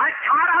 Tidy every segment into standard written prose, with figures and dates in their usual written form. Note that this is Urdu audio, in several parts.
18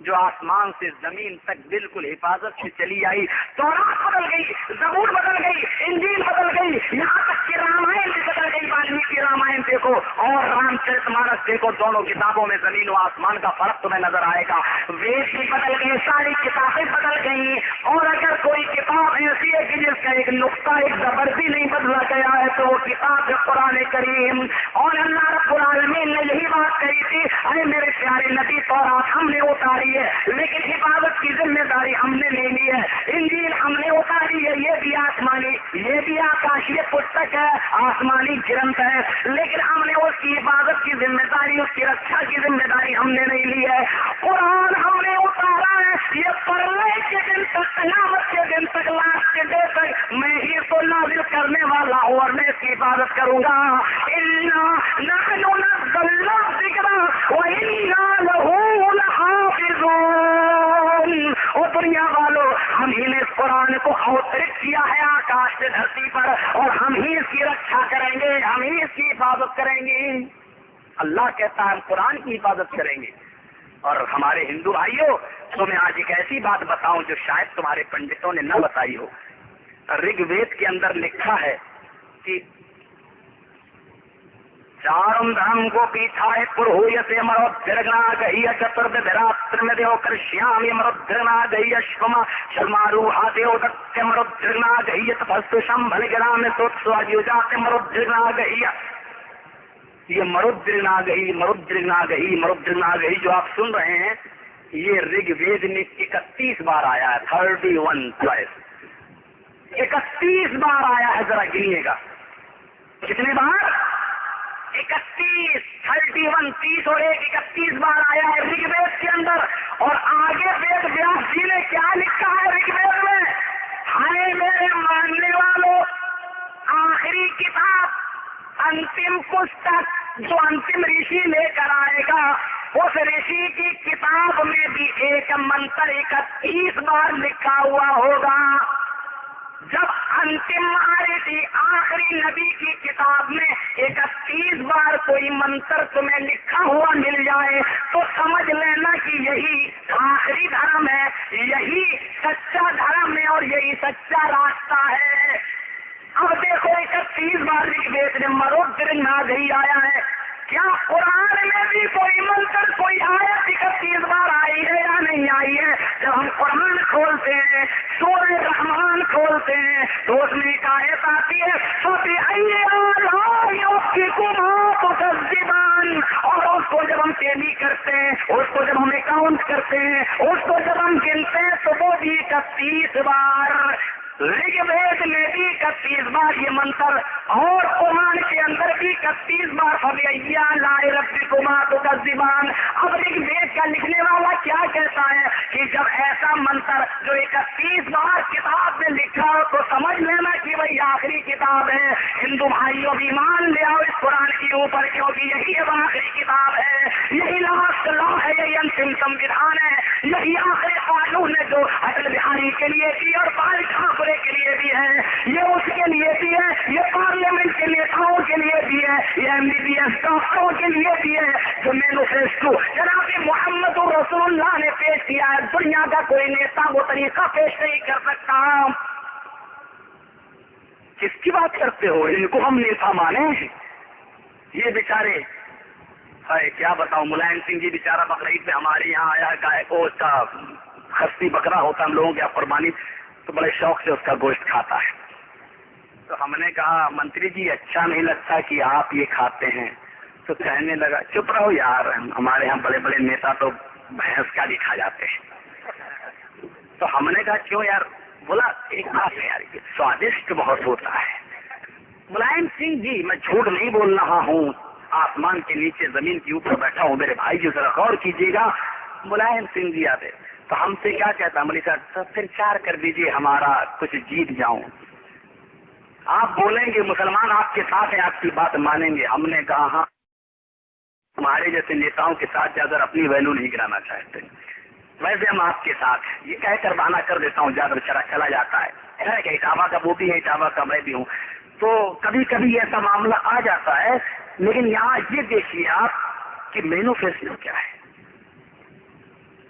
جو آسمان سے زمین تک بالکل حفاظت سے چلی آئی. تورات بدل گئی, زبور بدل گئی, انجیل بدل گئی, یہاں تک کہ رامائن بھی بدل گئی. والمیکی رامائن دیکھو اور رام چرت مانس دیکھو, دونوں کتابوں میں زمین و آسمان کا فرق تمہیں نظر آئے گا. وید بھی بدل گئے, ساری کتابیں بدل گئی. اور اگر کوئی کتاب ایسی ہے کہ جس کا ایک نقطہ ایک زبر بھی نہیں بدلا گیا ہے تو وہ کتاب ہے قرآن کریم. اور اللہ رب العالمین نے یہی بات کہی تھی, ارے میرے پیارے نبی تورات ہم نے اتاری ہے لیکن حفاظت کی ذمہ داری ہم نے لے لی ہے. انجیل ہم نے اتاری ہے, یہ بھی آسمانی, یہ بھی آکاشی پستک ہے, آسمانی گرنتھ ہے, لیکن ہم نے اس کی حفاظت کی ذمہ داری, اس کی رکشا کی ذمہ داری ہم نے نہیں لی ہے. قرآن ہم نے اتارا ہے, یہ پرلے کے دن تک, قیامت کے دن تک, لاسٹ کے دن تک میں ہی تو نازل کرنے والا ہوں اور میں اس کی حفاظت کروں گا. اِنَّا نَحْنُ نَزَّلْنَا الذِّكْرَ وَإِنَّا لَهُ لَحَافِظُونَ. اور دنیا والوں, ہم ہی نے اس قرآن کو اوترت کیا ہے آکاش سے دھرتی پر, اور ہم ہی اس کی رکشا کریں گے, ہم ہی اس کی حفاظت کریں گے. اللہ کہتا ہے ہم قرآن کی حفاظت کریں گے. اور ہمارے ہندو بھائیوں, تو میں آج ایک ایسی بات بتاؤں جو شاید تمہارے پنڈتوں نے نہ بتائی ہو. رگ وید کے اندر لکھا ہے کہ چارم دھرم کو پیچھا ہے پروہیت مرونا گئی چترد دھراتر دیو کرشیام مردنا گئی شما شرمارو ہاتھو دت مردنا گئی تپست شمبل گرام سوجات مردنا گئی. یہ مرودرنا گئی, مرودرنا گئی, مرودرنا گئی جو آپ سن رہے ہیں, یہ رگ وید میں 31 بار آیا ہے. 31 ٹوائس, 31 بار آیا ہے. ذرا گنیے گا کتنے بار. 31, 31, 30 اور 1, 31 بار آیا ہے رگ وید کے اندر. اور آگے وید ویاس جی نے کیا لکھا ہے رگ وید میں, ہائے میرے ماننے والوں, آخری کتاب انتم پستک جو انتم رشی لے کر آئے گا, اس رشی کی کتاب میں بھی ایک منتر 31 بار لکھا ہوا ہوگا. جب انتم آئی تھی آخری نبی کی کتاب میں 31 بار کوئی منتر تمہیں لکھا ہوا مل جائے تو سمجھ لینا کہ یہی آخری دھرم ہے, یہی سچا دھرم ہے اور یہی سچا راستہ ہے. اب دیکھو 31 بار رگ وید میں مرودرنا گئی آیا ہے. کیا قرآن میں بھی کوئی منتر, کوئی آیت 31 بار آئی ہے یا نہیں آئی ہے؟ جب ہم قرآن کھولتے ہیں, سورہ رحمان کھولتے ہیں, تو اس میں ایک آیت آتی ہے فَبِأَيِّ آلَاءِ تُكَذِّبَانِ. اور اس کو جب ہم تیلی کرتے ہیں, اس کو جب ہم اکاؤنٹ کرتے ہیں, اس کو جب ہم گنتے ہیں تو وہ بھی 31 بار. رگ وید میں بھی 31 بار یہ منتر, اور قرآن کے اندر بھی 31 بار فَبِأَيِّ آلَاءِ رَبِّكُمَا تُكَذِّبَانِ. اب رگ وید کا لکھنے والا کیا کہتا ہے کہ جب ایسا منتر جو 31 بار کتاب میں لکھا ہو تو سمجھ لینا کہ وہی آخری کتاب ہے. ہندو بھائیوں بھی مان لے آؤ اس قرآن کے اوپر, کیونکہ یہی اب آخری کتاب ہے, یہی لاسٹ لا ہے, یہی انتم سموِدھان ہے, یہی آخری قانون ہے جو اٹل بہاری کے لیے بھی اور بال ٹھاکرے کے لیے بھی ہے, یہ اس کے لیے بھی ہے, یہ پارلیمنٹ کے نیتاؤں کے لیے بھی ہے, یہ MBBS ڈاکٹروں کے لیے بھی ہے. جو مینوفیسٹو جناب محمد رسول اللہ نے پیش کیا ہے, دنیا کا کوئی نیتا وہ طریقہ پیش نہیں کر سکتا. کس کی بات کرتے ہو, ان کو ہم نیتا مانے. یہ بیچارے کیا بتاؤں, ملائم سنگھ جی بیچارہ بقرعید پہ ہمارے یہاں آیا, گائے کو اس کا خصی بکرا ہوتا ہم لوگوں کی قربانی, تو بڑے شوق سے اس کا گوشت کھاتا ہے. تو ہم نے کہا منتری جی اچھا نہیں لگتا کہ آپ یہ کھاتے ہیں. تو کہنے لگا چپ رہو یار, ہمارے یہاں بڑے بڑے نیتا تو بھینس کا بھی کھا جاتے ہیں. تو ہم نے کہا کیوں یار, بولا ایک بات ہے یار, یہ سوادشٹ بہت ہوتا ہے. ملائم سنگھ جی میں جھوٹ نہیں بول رہا ہوں, آسمان کے نیچے زمین کے اوپر بیٹھا ہوں, میرے بھائی جی ذرا غور کیجیے گا. ملائم سنگھ جی آتے تو ہم سے کیا کہتا, ملی صاحب پھر 4 کر دیجیے, ہمارا کچھ جیت جاؤں. آپ بولیں گے مسلمان آپ کے ساتھ ہیں, آپ کی بات مانیں گے. ہم نے کہا ہاں, ہمارے جیسے نیتاؤں کے ساتھ اگر اپنی ویلو نہیں گرانا چاہتے, ویسے ہم آپ کے ساتھ ہیں. یہ کہہ کر بہانہ کر دیتا ہوں, زیادہ بچارا چلا جاتا ہے کہ اٹاوا کا وہ بھی ہے, اٹاوا کا میں بھی ہوں. تو کبھی کبھی ایسا معاملہ آ جاتا ہے. لیکن یہاں یہ دیکھیے آپ کہ مینوفیسٹو کیا ہے.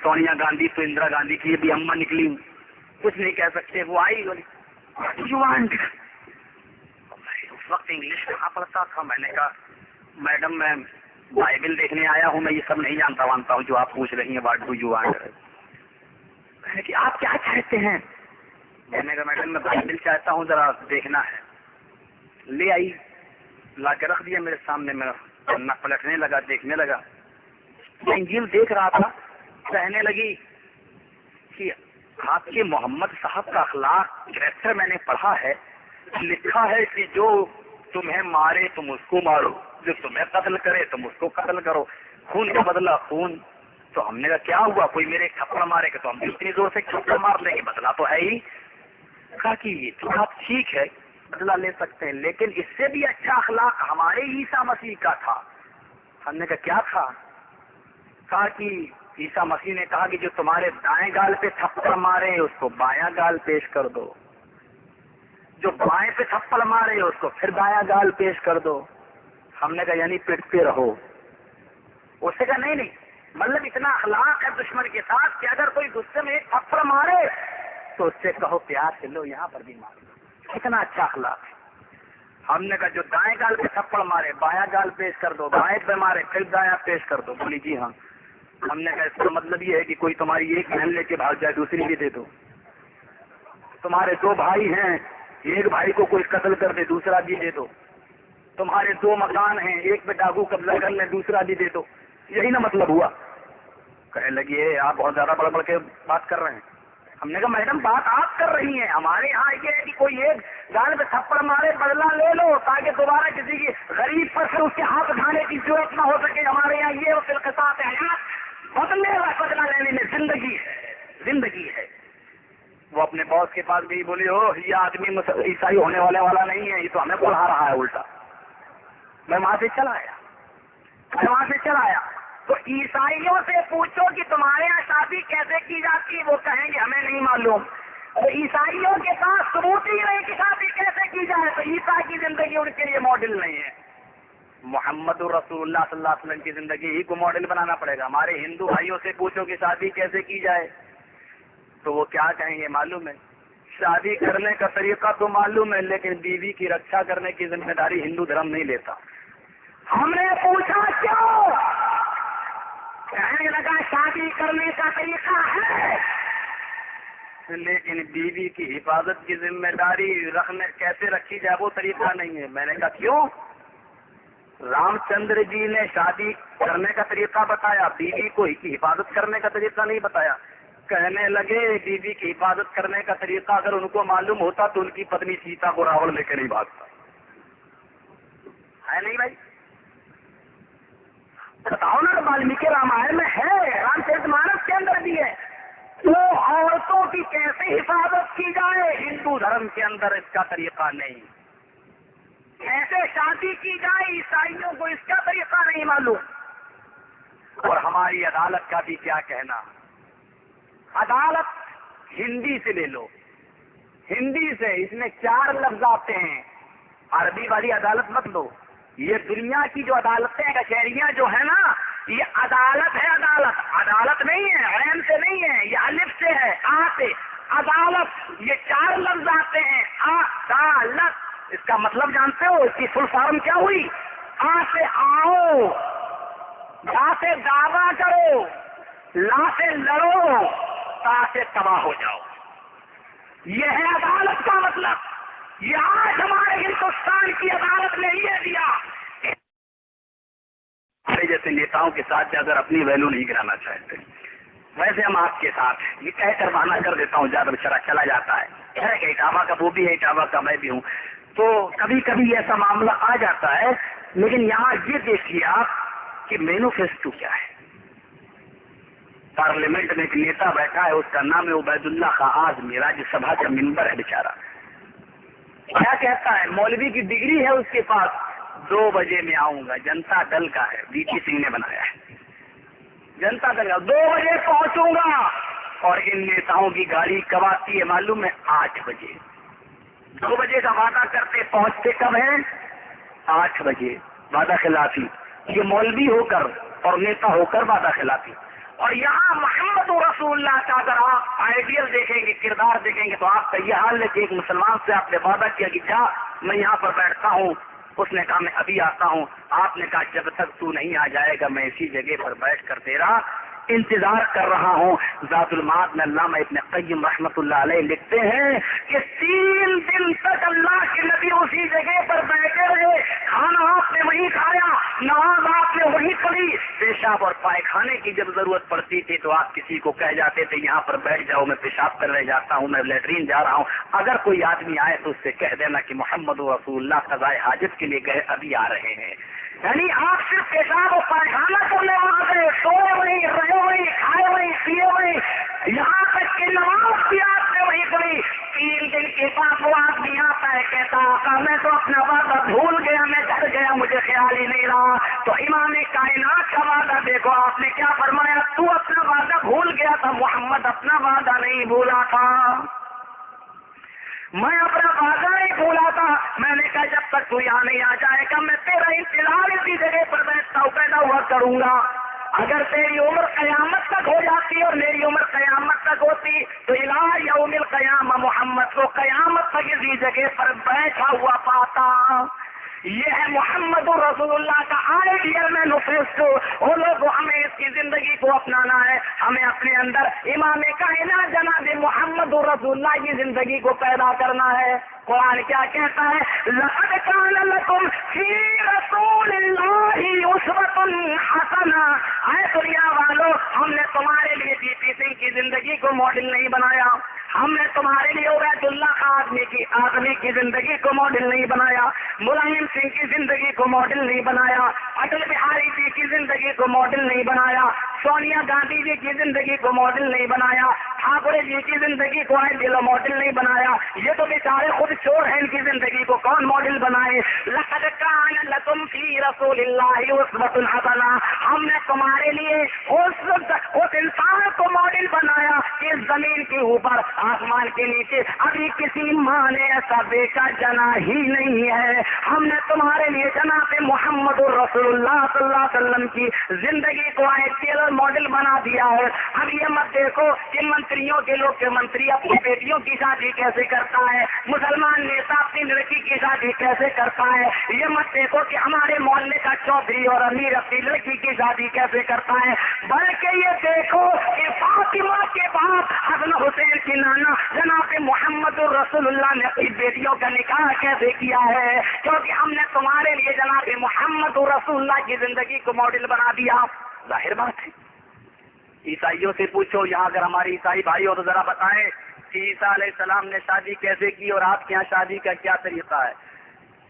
سونیا گاندھی تو اندرا گاندھی کی بھی اماں نکلی ہوں، کچھ نہیں کہہ سکتے. وہ آئی بولی اس وقت انگلش کہاں پڑھتا تھا. میں نے کہا میڈم میں بائبل دیکھنے آیا ہوں، میں یہ سب نہیں جانتا ہوں جو آپ پوچھ رہی ہیں. What do you want? کہ آپ کیا چاہتے ہیں؟ میں نے کہا میڈم میں بائبل چاہتا ہوں، ذرا دیکھنا ہے. لے آئی، لا کے رکھ دیا میرے سامنے. میں پڑھنا پلٹنے لگا، دیکھنے لگا. میں انجیل دیکھ رہا تھا. کہنے لگی کہ آپ کے محمد صاحب کا اخلاق کریکٹر میں نے پڑھا ہے، لکھا ہے کہ جو تمہیں مارے تم اس کو مارو، جو تمہیں قتل کرے تم اس کو قتل کرو، خون کا بدلہ خون. تو ہم نے کہا کیا ہوا، کوئی میرے تھپڑ مارے گا تو ہم اتنی زور سے تھپڑ مار لیں گے، بدلہ تو ہے ہی. کہا کہ یہ تو بات ٹھیک ہے، بدلہ لے سکتے ہیں، لیکن اس سے بھی اچھا اخلاق ہمارے عیسیٰ مسیح کا تھا. ہم نے کہا کیا تھا؟ کہا کہ عیسیٰ مسیح نے کہا کہ جو تمہارے دائیں گال پہ تھپڑ مارے اس کو بایاں گال پیش کر دو، جو بائیں پہ تھپڑ مارے اس کو پھر دایاں گال پیش کر دو. ہم نے کہا یعنی پٹتے رہو. اس سے کہا نہیں، مطلب اتنا اخلاق ہے دشمن کے ساتھ کہ اگر کوئی غصے میں ایک تھپڑ مارے تو اس سے کہو پیار سے لو، یہاں پر بھی مارو. اتنا اچھا اخلاق ہے. ہم نے کہا جو دائیں گال پہ تھپڑ مارے بایاں گال پیش کر دو، بائیں پہ مارے پھر دایاں پیش کر دو. بولی جی ہاں. ہم نے کہا اس کا مطلب یہ ہے کہ کوئی تمہاری ایک بہن لے کے بھاگ جائے دوسری بھی دے دو. تمہارے دو بھائی ہیں، ایک بھائی کو کوئی قتل کر دے دوسرا بھی دے دو. تمہارے دو مکان ہیں، ایک پہ ڈاکو قبضہ کر لیں دوسرا بھی دے دو. یہی نا مطلب ہوا. کہنے لگی آپ بہت زیادہ بڑھ بڑھ کے بات کر رہے ہیں. ہم نے کہا میڈم بات آپ کر رہی ہیں، ہمارے یہاں یہ ہے کہ کوئی ایک گال پہ تھپڑ مارے بدلہ لے لو تاکہ دوبارہ کسی کی غریب پر سے اس کے ہاتھ اٹھانے کی ضرورت نہ ہو سکے. ہمارے یہاں یہ فی القصاص حیات، بدلہ لینے میں زندگی ہے، زندگی ہے. وہ اپنے باس کے پاس گئی، بولی یہ آدمی عیسائی ہونے والا نہیں ہے، یہ تو ہمیں پڑھا رہا ہے الٹا. میں وہاں سے چلا آیا. تو عیسائیوں سے پوچھو کہ تمہارے یہاں شادی کیسے کی جاتی، وہ کہیں گے ہمیں نہیں معلوم. تو عیسائیوں کے پاس ثبوت ہی نہیں کہ شادی کیسے کی جائے، تو عیسیٰ کی زندگی ان کے لیے ماڈل نہیں ہے. محمد رسول اللہ صلی اللہ علیہ وسلم کی زندگی ہی کو ماڈل بنانا پڑے گا. ہمارے ہندو بھائیوں سے پوچھو کہ شادی کیسے کی جائے تو وہ کیا کہیں گے معلوم ہے. شادی کرنے کا طریقہ تو معلوم ہے، لیکن بیوی کی رکشا کرنے کی ذمہ داری ہندو دھرم نہیں لیتا. ہم نے پوچھا کیوں؟ کہنے لگا شادی کرنے کا طریقہ ہے لیکن بیوی کی حفاظت کی ذمہ داری رکھنے کیسے رکھی جائے وہ طریقہ نہیں ہے. میں نے کہا کیوں؟ رام چندر جی نے شادی کرنے کا طریقہ بتایا، بیوی کو کی حفاظت کرنے کا طریقہ نہیں بتایا. کہنے لگے بیوی کی حفاظت کرنے کا طریقہ اگر ان کو معلوم ہوتا تو ان کی پتنی سیتا کو راوڑ لے کے نہیں بھاگتا ہے. نہیں بھائی بتاؤ نا، والمیکی رامائن میں ہے، رام چرت مانس کے اندر بھی ہے. تو عورتوں کی کیسے حفاظت کی جائے، ہندو دھرم کے اندر اس کا طریقہ نہیں. کیسے شادی کی جائے، عیسائیوں کو اس کا طریقہ نہیں معلوم. اور ہماری عدالت کا بھی کیا کہنا. عدالت ہندی سے لے لو، ہندی سے اس میں 4 لفظ آتے ہیں. عربی والی عدالت مت لو. یہ دنیا کی جو عدالتیں کچہریاں جو ہے نا، یہ عدالت ہے. عدالت نہیں ہے، عین سے نہیں ہے، یہ الف سے ہے، آ سے. عدالت یہ 4 لفظ آتے ہیں. عدالت اس کا مطلب جانتے ہو، اس کی فل فارم کیا ہوئی؟ آ سے آؤ، دا سے دعویٰ کرو، لا سے لڑو، تا سے تباہ ہو جاؤ. یہ ہے عدالت کا مطلب. یہ آج ہمارے ہندوستان کی عدالت نے یہ دیا. ہمارے جیسے نیتاؤں کے ساتھ اگر اپنی ویلو نہیں گرانا چاہتے، ویسے ہم آپ کے ساتھ ہیں. یہ کہہ کر بہانہ کر دیتا ہوں، زیادہ بچارا چلا جاتا ہے کہ اٹاوا کا وہ بھی ہے، اٹاوا کا میں بھی ہوں. تو کبھی کبھی ایسا معاملہ آ جاتا ہے. لیکن یہاں یہ دیکھیے آپ کہ مینوفیسٹو کیا ہے. پارلیمنٹ میں ایک نیتا بیٹھا ہے، اس کا نام ہے عبید اللہ خان اعظمی، راجیہ سبھا کا ممبر ہے بیچارہ. کیا کہتا ہے؟ مولوی کی ڈگری ہے اس کے پاس. 2 بجے میں آؤں گا. جنتا دل کا ہے، وی پی سنگھ نے بنایا ہے. جنتا دل کا 2 بجے پہنچوں گا. اور ان نیتاؤں کی گاڑی کب آتی ہے معلوم ہے؟ 8 بجے. 2 بجے کا وعدہ کرتے پہنچتے کب ہیں؟ 8 بجے. وعدہ خلافی. یہ مولوی ہو کر اور نیتا ہو کر وعدہ خلافی. اور یہاں محمد رسول اللہ کا اگر آپ آئیڈیل دیکھیں گے، کردار دیکھیں گے، تو آپ کا یہ حال ہے کہ ایک مسلمان سے آپ نے وعدہ کیا کہ جا میں یہاں پر بیٹھتا ہوں، اس نے کہا میں ابھی آتا ہوں، آپ نے کہا جب تک تو نہیں آ جائے گا میں اسی جگہ پر بیٹھ کر تیرا انتظار کر رہا ہوں۔ ذات المعاد میں علامہ ابن قیم رحمۃ اللہ علیہ لکھتے ہیں کہ 3 دن تک اللہ کے نبی اسی جگہ پر بیٹھے رہے، کھانا آپ نے وہیں کھایا، نماز آپ نے وہیں پڑھی، پیشاب اور پائخانے کی جب ضرورت پڑتی تھی تو آپ کسی کو کہہ جاتے تھے یہاں پر بیٹھ جاؤ میں پیشاب کرنے جاتا ہوں، میں لیٹرین جا رہا ہوں۔ اگر کوئی آدمی آئے تو اس سے کہہ دینا کہ محمد رسول اللہ قضائے حاجت کے لیے گئے ابھی آ رہے ہیں۔ یعنی آپ صرف پیشاب اور پائخانہ کرنے وہاں گئے، سوئے وہیں، رہے وہیں، کھائے وہیں، پیے وہیں، یہاں تک کہ نماز بھی آپ نے وہیں پڑھی۔ 3 دن کے بعد وہ آدمی آتا ہے، کہتا آقا میں تو اپنا وعدہ بھول گیا، میں ڈر گیا، مجھے خیال ہی نہیں رہا۔ تو امام کائنات کا وعدہ دیکھو، آپ نے کیا فرمایا، تو اپنا وعدہ بھول گیا تھا، محمد اپنا وعدہ نہیں بھولا تھا، میں اپنا وعدہ نہیں بھولا تھا۔ میں نے کہا جب تک تو یہاں نہیں آ جائے گا میں تیرا انتظار اسی جگہ پر بیٹھتا ہوں، پیدا ہوا کروں گا۔ اگر تیری عمر قیامت تک ہو جاتی اور میری عمر قیامت تک ہوتی تو الہ یوم القیامہ محمد کو قیامت تک اسی جگہ پر بیٹھا ہوا پاتا۔ یہ ہے محمد رسول اللہ کا آئیڈیل مینیفیسٹو۔ وہ لوگ ہمیں اس کی زندگی کو اپنانا ہے، ہمیں اپنے اندر امام کائنات جناب محمد رسول اللہ کی زندگی کو پیدا کرنا ہے۔ قرآن کیا کہتا ہے، لقد کان لکم فی رسول اللہ اسوۃ حسنہ۔ اے دنیا والو، ہم نے تمہارے لیے ڈی پی سنگھ کی زندگی کو ماڈل نہیں بنایا، ہم نے تمہارے لیے عبید اللہ آدمی کی زندگی کو ماڈل نہیں بنایا، ملائم سنگھ کی زندگی کو ماڈل نہیں بنایا، اٹل بہاری جی کی زندگی کو ماڈل نہیں بنایا، سونیا گاندھی جی کی زندگی کو ماڈل نہیں بنایا، ٹھاکرے جی کی زندگی کو آئیڈیل ماڈل نہیں بنایا۔ یہ تو بیچارے خود چور ہیں، ان کی زندگی کو کون ماڈل بنائے؟ لقد کان لکم فی رسول اللہ اسوۃ حسنہ۔ ہم نے تمہارے لیے اس انسان کو ماڈل بنایا کہ اس زمین کے اوپر آسمان کے نیچے ابھی کسی ماں نے ایسا بیٹا جنا ہی نہیں ہے۔ ہم نے تمہارے لیے جناب محمد رسول اللہ صلی اللہ علیہ وسلم کی زندگی کو آئیڈیل ماڈل بنا دیا ہے۔ اب یہ مت دیکھو کہ منتریوں کے لوگ کے منتری اپنی بیٹیوں کی شادی کیسے کرتا ہے، مسلمان نیتا اپنی لڑکی کی شادی کیسے کرتا ہے۔ یہ مت دیکھو کہ ہمارے محلے کا چودھری اور امیر اپنی لڑکی کی شادی کیسے کرتا ہے، بلکہ یہ دیکھو کہ فاطمہ کے باپ حسن حسین کی نانا جناب محمد رسول اللہ نے اپنی بیٹیوں کا نکاح کیسے کیا ہے، کیونکہ ہم نے تمہارے لیے جناب محمد رسول اللہ کی زندگی کو ماڈل بنا دیا۔ ظاہر بات ہے، عیسائیوں سے پوچھو، یہاں اگر ہمارے عیسائی بھائی ہو تو ذرا بتائیں کہ عیسیٰ علیہ السلام نے شادی کیسے کی اور آپ کے یہاں شادی کا کیا طریقہ ہے؟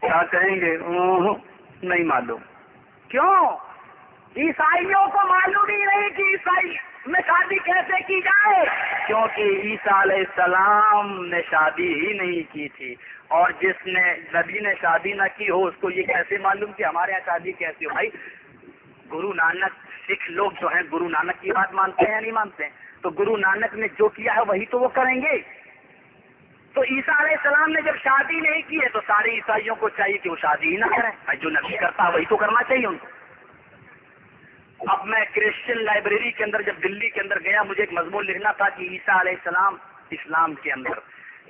کیا کہیں گے؟ نہیں معلوم۔ کیوں؟ عیسائیوں کو معلوم ہی نہیں کہ عیسائی میں شادی کیسے کی جائے، کیونکہ عیسیٰ علیہ السلام نے شادی ہی نہیں کی تھی، اور جس نے نبی نے شادی نہ کی ہو اس کو یہ کیسے معلوم کہ ہمارے یہاں شادی کیسی ہو؟ بھائی گرو نانک، سکھ لوگ جو ہیں گرو نانک کی بات مانتے ہیں یا نہیں مانتے ہیں؟ تو گرو نانک نے جو کیا ہے وہی تو وہ کریں گے۔ تو عیسیٰ علیہ السلام نے جب شادی نہیں کی ہے تو سارے عیسائیوں کو چاہیے کہ وہ شادی ہی نہ کریں، جو نبی کرتا ہے وہی تو کرنا چاہیے ان کو۔ اب میں کرسچن لائبریری کے اندر جب دلی کے اندر گیا، مجھے ایک مضمون لکھنا تھا کہ عیسیٰ علیہ السلام اسلام کے اندر،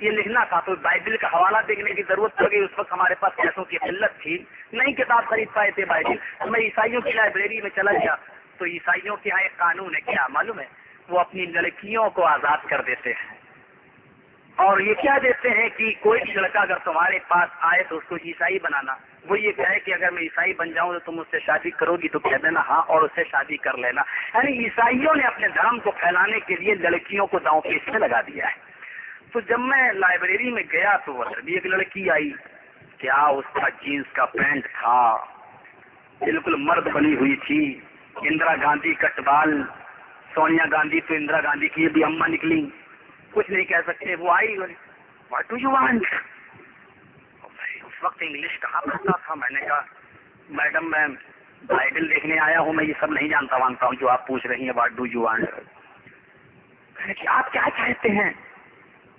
یہ لکھنا تھا، تو بائبل کا حوالہ دیکھنے کی ضرورت پڑ گئی۔ اس وقت ہمارے پاس پیسوں کی قلت تھی، نہیں کتاب خرید پائے تھے بائبل، تو میں عیسائیوں کی لائبریری میں چلا گیا، تو عیسائیوں کے یہاں ایک قانون ہے، کیا معلوم ہے؟ وہ اپنی لڑکیوں کو آزاد کر دیتے ہیں، اور یہ کیا دیتے ہیں کہ کوئی بھی لڑکا اگر تمہارے پاس آئے تو اس کو عیسائی بنانا، وہ یہ کہے کہ اگر میں عیسائی بن جاؤں تو تم اس سے شادی کرو گی، تو کہہ دینا ہاں اور اس سے شادی کر لینا۔ یعنی عیسائیوں نے اپنے دھرم کو پھیلانے کے لیے لڑکیوں کو داؤں پیچ میں لگا دیا ہے۔ تو جب میں لائبریری میں گیا تو ادھر بھی ایک لڑکی آئی، کیا اس کا جینس کا پینٹ تھا، بالکل مرد بنی ہوئی تھی، اندرا گاندھی کٹ بال، سونیا گاندھی تو اندرا گاندھی کی بھی اماں نکلی، کچھ نہیں کہہ سکتے۔ وہ آئی، واٹ ڈو یو وانٹ؟ اس وقت انگلش کہاں پڑھتا تھا، میں نے کہا میڈم میں بائبل دیکھنے آیا ہوں، میں یہ سب نہیں جانتا وانتا ہوں جو آپ پوچھ رہی ہیں، واٹ ڈو یو وانٹ؟ آپ کیا چاہتے ہیں؟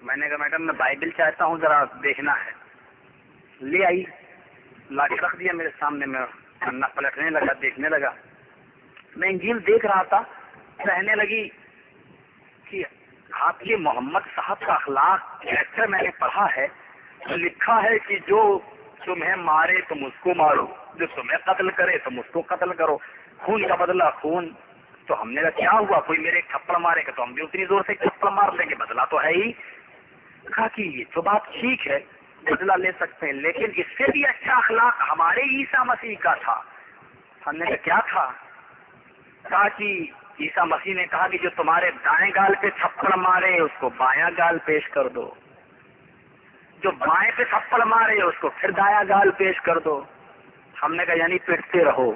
میں نے کہا میڈم میں بائبل چاہتا ہوں، ذرا دیکھنا ہے۔ لے آئی، لا کے رکھ دیا میرے سامنے، میں پلٹنے لگا، دیکھنے لگا۔ میں انجیل دیکھ رہا تھا کہنے لگی کہ آپ یہ محمد صاحب کا اخلاق کیریکٹر میں نے پڑھا ہے، لکھا ہے کہ جو تمہیں مارے تم اس کو مارو، جو تمہیں قتل کرے تم اس کو قتل کرو، خون کا بدلہ خون۔ تو ہم نے کہا کیا ہوا، کوئی میرے ایک تھپڑ مارے گا تو ہم بھی اتنی زور سے تھپڑ مار لیں گے، بدلہ تو ہے ہی۔ کہا کہ یہ تو بات ٹھیک ہے، بدلہ لے سکتے ہیں، لیکن اس سے بھی اچھا اخلاق ہمارے عیسیٰ مسیح کا تھا۔ ہم نے کہا کیا تھا؟ کہا کہ عیسیٰ مسیح نے کہا کہ جو تمہارے دائیں گال پہ تھپڑ مارے اس کو بایاں گال پیش کر دو، جو بائیں پہ تھپڑ مارے اس کو پھر دایاں گال پیش کر دو۔ ہم نے کہا یعنی پٹتے رہو۔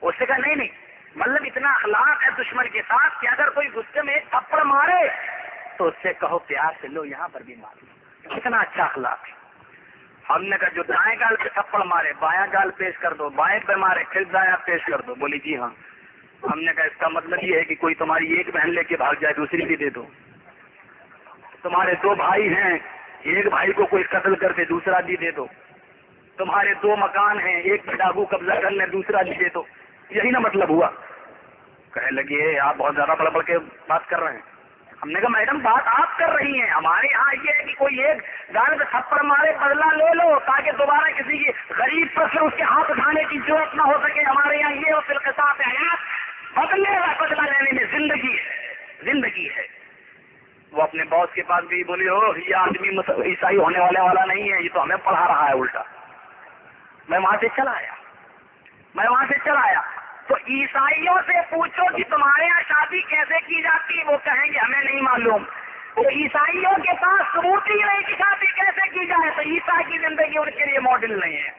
اس سے کہا نہیں نہیں، مطلب اتنا اخلاق ہے دشمن کے ساتھ کہ اگر کوئی غصے میں ایک تھپڑ مارے تو اس سے کہو پیار سے لو یہاں پر بھی مار لو، اتنا اچھا اخلاق ہے۔ ہم نے کہا جو دائیں گال پہ تھپڑ مارے بایاں گال پیش کر دو، بائیں پہ مارے پھر دایاں پیش کر دو۔ بولی جی ہاں۔ ہم نے کہا اس کا مطلب یہ ہے کہ کوئی تمہاری ایک بہن لے کے بھاگ جائے دوسری بھی دے دو، تمہارے دو بھائی ہیں ایک بھائی کو کوئی قتل کر دے دوسرا بھی دے دو، تمہارے دو مکان ہیں ایک پہ ڈاکو قبضہ کر لے دوسرا بھی دے دو، یہی نا مطلب ہوا؟ کہنے لگے آپ بہت زیادہ بڑھ بڑھ کے بات کر رہے ہیں۔ ہم نے کہا میڈم بات آپ کر رہی ہیں، ہمارے یہاں یہ ہے کہ کوئی ایک گال پہ تھپڑ مارے بدلہ لے لو تاکہ دوبارہ کسی کی غریب پر سے اس کے ہاتھ اٹھانے کی ضرورت نہ ہو سکے۔ ہمارے یہاں یہ فی القصاص حیات، بدلے کا بدلہ لینے میں زندگی ہے، زندگی ہے۔ وہ اپنے باس کے پاس گئی، بولی او یہ آدمی عیسائی ہونے والا نہیں ہے، یہ تو ہمیں پڑھا رہا ہے الٹا۔ میں وہاں سے چلا آیا تو عیسائیوں سے پوچھو کہ تمہارے یہاں شادی کیسے کی جاتی ہے، وہ کہیں گے ہمیں نہیں معلوم۔ تو عیسائیوں کے پاس ثبوت ہی نہیں کہ شادی کیسے کی جائے، تو عیسائی کی زندگی ان کے لیے ماڈل نہیں ہے۔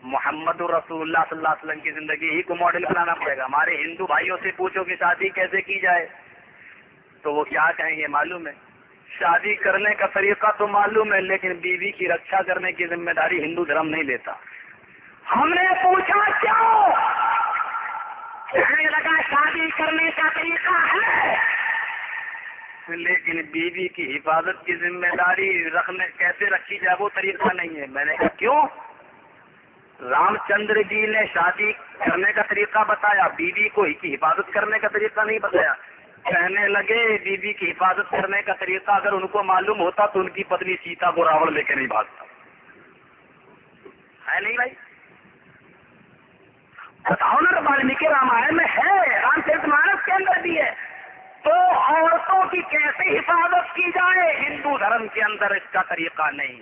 محمد رسول اللہ صلی اللہ علیہ وسلم کی زندگی ہی کو ماڈل بنانا پڑے گا۔ ہمارے ہندو بھائیوں سے پوچھو کہ شادی کیسے کی جائے تو وہ کیا کہیں گے معلوم ہے، شادی کرنے کا طریقہ تو معلوم ہے لیکن بیوی کی رکشا کرنے کی ذمہ داری ہندو دھرم نہیں لیتا۔ ہم نے پوچھا کیوں؟ کہنے لگا شادی کرنے کا طریقہ ہے لیکن بیوی کی حفاظت کی ذمہ داری رکھنے کیسے رکھی جائے وہ طریقہ نہیں ہے۔ میں نے کہا کیوں؟ رام چندر جی نے شادی کرنے کا طریقہ بتایا، بیوی کو کی حفاظت کرنے کا طریقہ نہیں بتایا۔ کہنے لگے بیوی کی حفاظت کرنے کا طریقہ اگر ان کو معلوم ہوتا تو ان کی پتنی سیتا کو راوڑ لے کے نہیں بھاگتا ہے نہیں بھائی؟ بتاؤ نا، والمیکی رامائن میں ہے، رام چرت مانس کے اندر بھی ہے۔ تو عورتوں کی کیسے حفاظت کی جائے ہندو دھرم کے اندر اس کا طریقہ نہیں،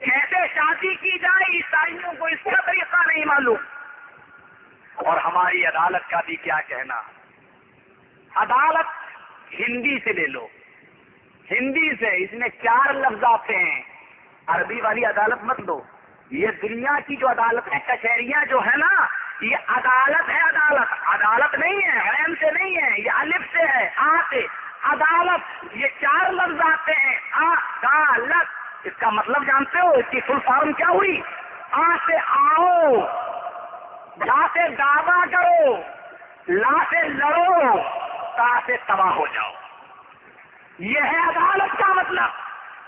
کیسے شادی کی جائے عیسائیوں کو اس کا طریقہ نہیں معلوم۔ اور ہماری عدالت کا بھی کیا کہنا، عدالت ہندی سے لے لو، ہندی سے اس میں 4 لفظ آتے ہیں، عربی والی عدالت مت لو۔ یہ دنیا کی جو عدالت ہے، کچہریاں جو ہے نا، یہ عدالت ہے، عدالت نہیں ہے، عین سے نہیں ہے، یہ الف سے ہے، آ سے عدالت، یہ 4 لفظ آتے ہیں، عدالت۔ اس کا مطلب جانتے ہو، اس کی فل فارم کیا ہوئی؟ آ سے آؤ، دا سے دعویٰ کرو، لا سے لڑو، تا سے تباہ ہو جاؤ۔ یہ ہے عدالت کا مطلب۔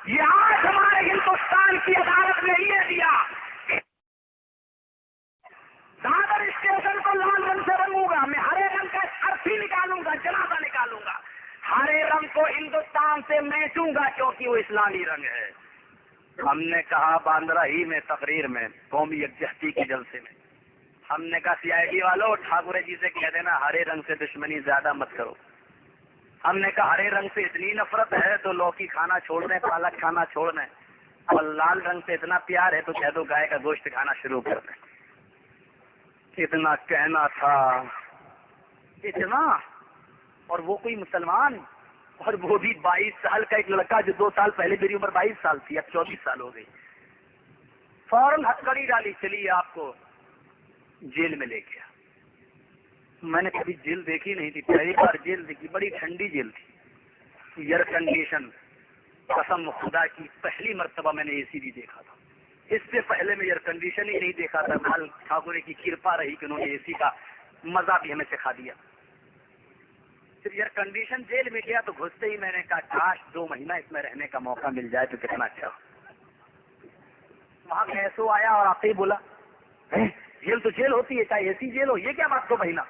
یہ آج ہمارے ہندوستان کی عدالت نے یہ دیا، دادر اسٹیشن کو لال رنگ سے رنگوں گا، میں ہرے رنگ کا ارتھی نکالوں گا، جنازہ نکالوں گا، ہرے رنگ کو ہندوستان سے میچوں گا کیونکہ وہ اسلامی رنگ ہے۔ ہم نے کہا باندرا ہی میں تقریر میں قومی یکجہتی کے جلسے میں ہم نے کہا CID والوں ٹھاکورے جی سے کہہ دینا ہرے رنگ سے دشمنی زیادہ مت کرو۔ ہم نے کہا ہرے رنگ سے اتنی نفرت ہے تو لوکی کھانا چھوڑ دیں، پالک کھانا چھوڑ دیں، اور لال رنگ سے اتنا پیار ہے تو کہہ دو گائے کا گوشت کھانا شروع کر دیں۔ اتنا کہنا تھا، اتنا، اور وہ کوئی مسلمان، اور وہ بھی 22 سال کا ایک لڑکا جو 2 سال پہلے میری عمر 22 سال تھی، اب 24 سال ہو گئی، فوراً ہتھکڑی ڈالی، چلیے آپ کو جیل میں لے گیا۔ میں نے کبھی جیل دیکھی نہیں تھی، پہلی بار جیل دیکھی، بڑی ٹھنڈی جیل تھی، ایئر کنڈیشن، قسم خدا کی پہلی مرتبہ میں نے AC بھی دیکھا تھا، اس سے پہلے میں ایئر کنڈیشن ہی نہیں دیکھا تھا۔ لال ٹھاکورے کی کرپا رہی کہ انہوں نے AC کا مزہ بھی ہمیں سکھا دیا۔ پھر ایئر کنڈیشن جیل میں گیا تو گھستے ہی میں نے کہا کاش 2 مہینہ اس میں رہنے کا موقع مل جائے تو کتنا اچھا۔ وہاں ایسو آیا اور آتے ہی بولا جیل تو جیل ہوتی ہے، چاہے ایسی جیل ہو، یہ کیا بات 2 مہینہ؟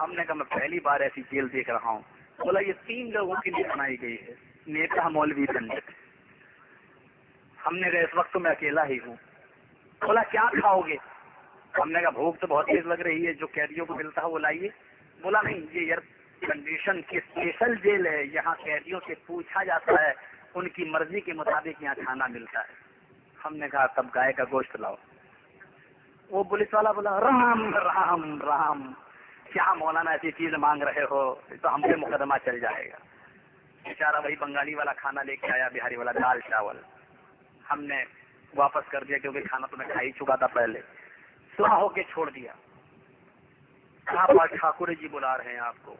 ہم نے کہا میں پہلی بار ایسی جیل دیکھ رہا ہوں. بولا یہ 3 لوگوں کے لیے بنائی گئی ہے, نیتا, مولوی, پنڈت. ہم نے کہا اس وقت تو میں اکیلا ہی ہوں. بولا کیا کھاؤ گے؟ ہم نے کہا بھوک تو بہت تیز لگ رہی ہے, جو قیدیوں کو ملتا ہے وہ لائیے. بولا نہیں, یہ ایئر کنڈیشن کی اسپیشل جیل ہے, یہاں قیدیوں سے پوچھا جاتا ہے, ان کی مرضی کے مطابق یہاں کھانا ملتا ہے. ہم نے کہا تب گائے کا گوشت لاؤ. وہ پولیس والا بولا رام رام رام, کیا مولانا ایسی چیز مانگ رہے ہو, تو ہم پہ مقدمہ چل جائے گا. بیچارہ وہی بنگالی والا کھانا لے کے آیا, بہاری والا دال چاول. ہم نے واپس کر دیا کیونکہ کھانا تو میں کھا ہی چکا تھا پہلے. سلا ہو کے چھوڑ دیا. ٹھاکر جی بلا رہے ہیں آپ کو.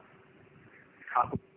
ٹھاکر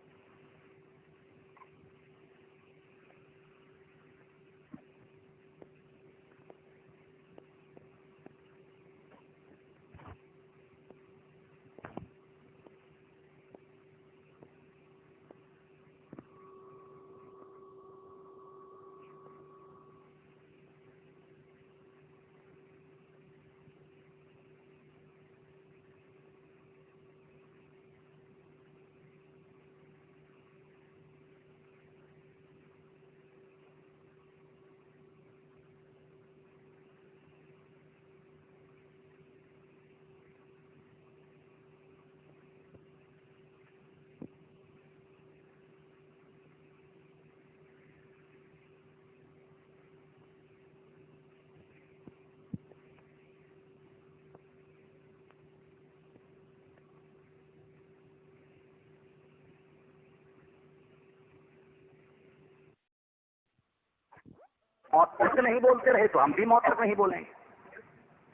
موت تک نہیں بولتے رہے تو ہم بھی موت تک نہیں بولیں گے.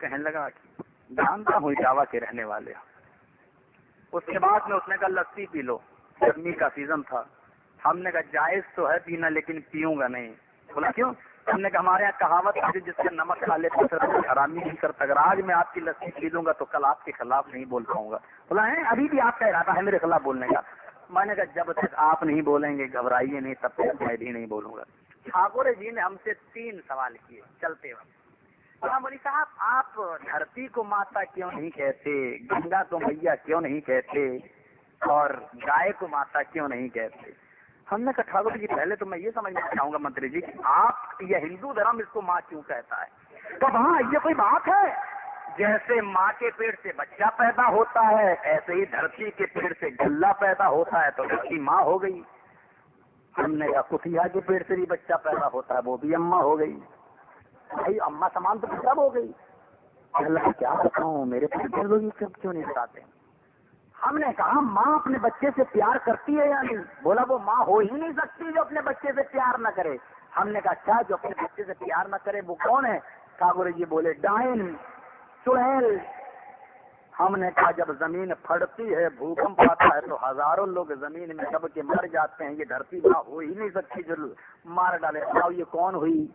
کہنے لگا جانتا ہوں اٹاوا کے رہنے والے. اس کے بعد میں اس نے کہا لسی پی لو, گرمی کا سیزن تھا. ہم نے کہا جائز تو ہے پینا لیکن پیوں گا نہیں. بولا کیوں؟ ہم نے کہا ہمارے یہاں کہاوت ہے جس کا نمک کھا لے تو حرامی نہیں کرتا. اگر آج میں آپ کی لسی پی لوں گا تو کل آپ کے خلاف نہیں بول پاؤں گا. بولا ہے ابھی بھی آپ کا ارادہ ہے میرے خلاف بولنے کا؟ میں نے کہا جب تک آپ نہیں بولیں گے گھبرائیے نہیں, تب تک میں بھی نہیں بولوں گا. ٹھاکر جی نے ہم سے 3 سوال کیے چلتے وقت. مولوی صاحب آپ دھرتی کو ماتا کیوں نہیں کہتے, گنگا کو میاں کیوں نہیں کہتے, اور گائے کو ماتا کیوں نہیں کہتے؟ ہم نے کہا ٹھاکر جی پہلے تو میں یہ سمجھنا چاہوں گا منتری جی کہ آپ یہ ہندو دھرم اس کو ماں کیوں کہتا ہے؟ تو ہاں یہ کوئی بات ہے؟ جیسے ماں کے پیٹ سے بچہ پیدا ہوتا ہے ایسے ہی دھرتی کے پیٹ سے گلہ پیدا ہوتا ہے تو دھرتی ماں ہو گئی. ہم نے کہا کٹیا کے پیٹ سے بھی بچہ پیدا ہوتا ہے وہ بھی اماں ہو گئی. بھائی اماں سامان تو سب ہو گئی. اللہ کیا بتاؤں, میرے پیچھے لوگ یہ سب کیوں نہیں بتاتے؟ ہم نے کہا ماں اپنے بچے سے پیار کرتی ہے یا نہیں؟ بولا وہ ماں ہو ہی نہیں سکتی جو اپنے بچے سے پیار نہ کرے. ہم نے کہا اچھا جو اپنے بچے سے پیار نہ کرے وہ کون ہے؟ ٹھاکر جی بولے ڈائن, چڑیل. ہم نے کہا جب زمین پھٹتی ہے بھوکمپ آتا ہے تو ہزاروں لوگ زمین میں دب کے مر جاتے ہیں, یہ دھرتی ماں ہو ہی نہیں سکتی جو مار ڈالے. یہ کون ہوئی؟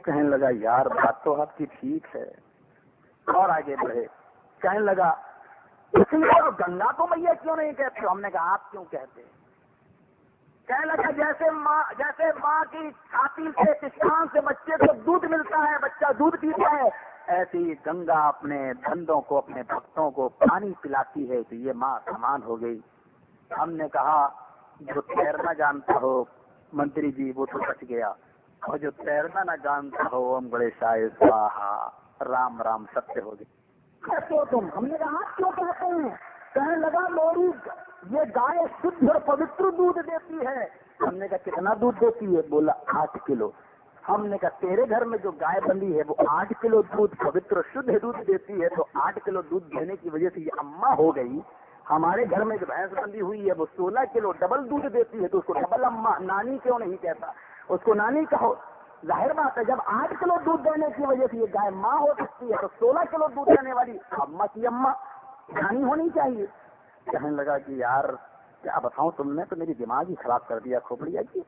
کہنے لگا یار بات تو آپ کی ٹھیک ہے. اور آگے بڑھے, کہنے لگا اس لیے گنگا کو میاں کیوں نہیں کہتے؟ ہم نے کہا آپ کیوں کہتے؟ کہنے لگا جیسے ماں کی چھاتی سے کسان سے بچے کو دودھ ملتا ہے, بچہ دودھ پیتا ہے, ایسے ہی گنگا اپنے بندوں کو اپنے بھکتوں کو پانی پلاتی ہے تو یہ ماں سامان ہو گئی. ہم نے کہا جو تیرنا جانتا ہو منتری جی وہ تو بچ گیا, اور جو تیرنا نہ جانتا ہو وہ بڑے شاید رام رام ستیہ ہو گئی. تم ہم نے کہا کیوں کہتے ہیں؟ کہنے لگا میری یہ گائے شدھ اور پوتر دودھ دیتی ہے. ہم نے کہا کتنا دودھ دیتی ہے؟ بولا 8 کلو. ہم نے کہا تیرے گھر میں جو گائے بندی ہے وہ 8 کلو دودھ پوتر شدھ دودھ دیتی ہے تو 8 کلو دودھ دینے کی وجہ سے یہ اماں ہو گئی. ہمارے گھر میں جو بھینس بندی ہوئی ہے وہ 16 کلو ڈبل دودھ دیتی ہے تو اس کو ڈبل اماں, نانی کیوں نہیں کہتا؟ اس کو نانی کہو. ظاہر بات ہے جب 8 کلو دودھ دینے کی وجہ سے یہ گائے ماں ہو سکتی ہے تو 16 کلو دودھ دینے والی اماں کی اماں نانی ہونی چاہیے. کہنے لگا کہ یار کیا بتاؤں, تم نے تو میری دماغ ہی خراب کر دیا کھوپڑیا جی.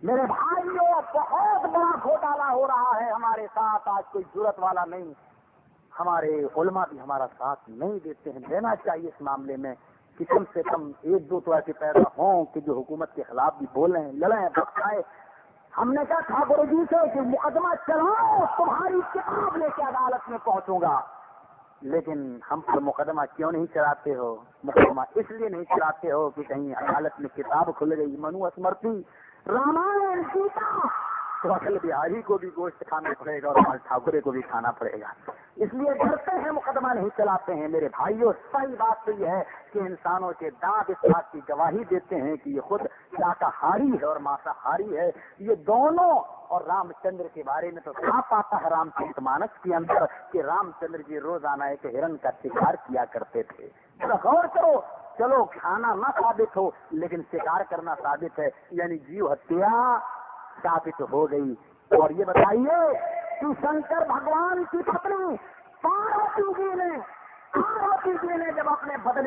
میرے بھائیوں بہت بڑا گھوٹالا ہو رہا ہے ہمارے ساتھ, آج کوئی ضرورت والا نہیں. ہمارے علماء بھی ہمارا ساتھ نہیں دیتے ہیں. دینا چاہیے اس معاملے میں کہ کم سے کم 1-2 تو ایسے پیدا ہوں کہ جو حکومت کے خلاف بھی بولیں, لڑیں, بھٹکائیں. ہم نے کہا ٹھاکر جی سے کہ مقدمہ چلاؤ, تمہاری کتاب لے کے عدالت میں پہنچوں گا. لیکن ہم پر مقدمہ کیوں نہیں چلاتے ہو؟ مقدمہ اس لیے نہیں چلاتے ہو کہ کہیں عدالت میں کتاب کھل گئی منو اسمرتی رامائن سیتا تو اٹل بہاری کو بھی گوشت کھانا پڑے گا اور لال ٹھاکرے کو بھی کھانا پڑے گا، اس لیے ڈرتے ہیں مقدمہ نہیں چلاتے ہیں۔ میرے بھائیوں، صحیح بات تو یہ ہے کہ انسانوں کے دانت اس بات کی گواہی دیتے ہیں کہ یہ خود شاکاہاری ہے اور ماساہاری ہے، یہ دونوں۔ اور رام چندر کے بارے میں تو صاف آتا ہے رام چرت مانس کے اندر کہ رام چندر جی روزانہ ایک ہرن کا شکار کیا کرتے تھے۔ غور کرو، چلو کھانا نہ ثابت ہو لیکن شکار کرنا ثابت ہے، یعنی جیو ہتیا ثابت ہو گئی۔ اور یہ بتائیے کہ شنکر بھگوان کی پتنی پاروتی جی نے جب اپنے بدن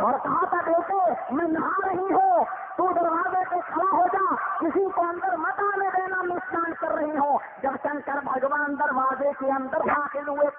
اور کہا تھا بیٹے میں نہا رہی ہوں، تو دروازے پہ کھڑا ہو جا، کسی کو اندر مت آنے دینا، میں اسنان کر رہی ہوں۔ جب شنکر بھگوان دروازے کے اندر داخل ہوئے،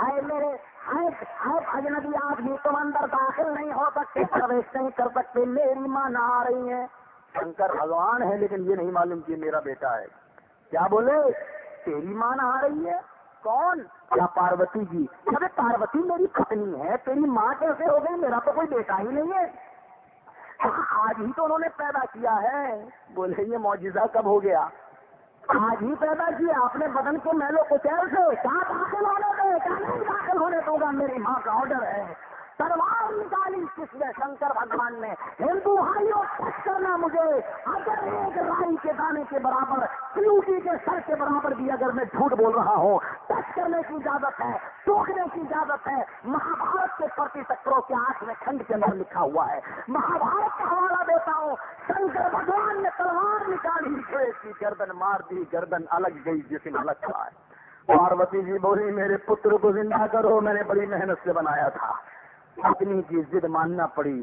ہے اجنبی آدمی، تم اندر داخل نہیں ہو سکتے، پرویش نہیں کر سکتے، میری ماں نہا رہی ہے۔ شنکر بھگوان ہے لیکن یہ نہیں معلوم کہ میرا بیٹا ہے۔ کیا بولے؟ تیری ماں نہا رہی ہے؟ کون؟ کیا پاروتی جی؟ ارے پاروتی میری پتنی ہے، تیری ماں کیسے ہو گئی؟ میرا تو کوئی بیٹا ہی نہیں ہے، آج ہی تو انہوں نے پیدا کیا ہے۔ بولے یہ معجزہ کب ہو گیا؟ آج ہی پیدا کیا آپ نے بدن کے میلو کچیل سے، کہاں داخل ہونے دے، کیا نہیں داخل ہونے دوں گا، میری ماں کا آرڈر ہے۔ تلوار نکالی کس نے؟ شنکر بھگوان نے۔ ہندو بھائیوں ٹچ کرنا مجھے، اگر ایک رائی کے دانے کے برابر، چیوٹی کے سر کے برابر بھی اگر میں جھوٹ بول رہا ہوں، ٹچ کرنے کی اجازت ہے، ٹوکنے کی اجازت ہے۔ مہابھارت کے پرتی سکروں کے 8ویں کھنڈ کے اندر لکھا ہوا ہے، مہابھارت کا حوالہ دیتا ہوں۔ شنکر بھگوان نے تلوار نکالی، گھوڑے کی گردن مار دی، گردن الگ گئی، جسم الگ کھڑا ہے۔ پاروتی جی بولی میرے پتر کو زندہ کرو، میں نے بڑی محنت سے بنایا تھا۔ پتنی کی ضد ماننا پڑی۔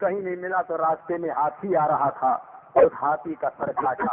کہیں نہیں ملا تو راستے میں ہاتھی آ رہا تھا، اس ہاتھی کا سر کاٹا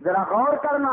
ذرا غور کرنا،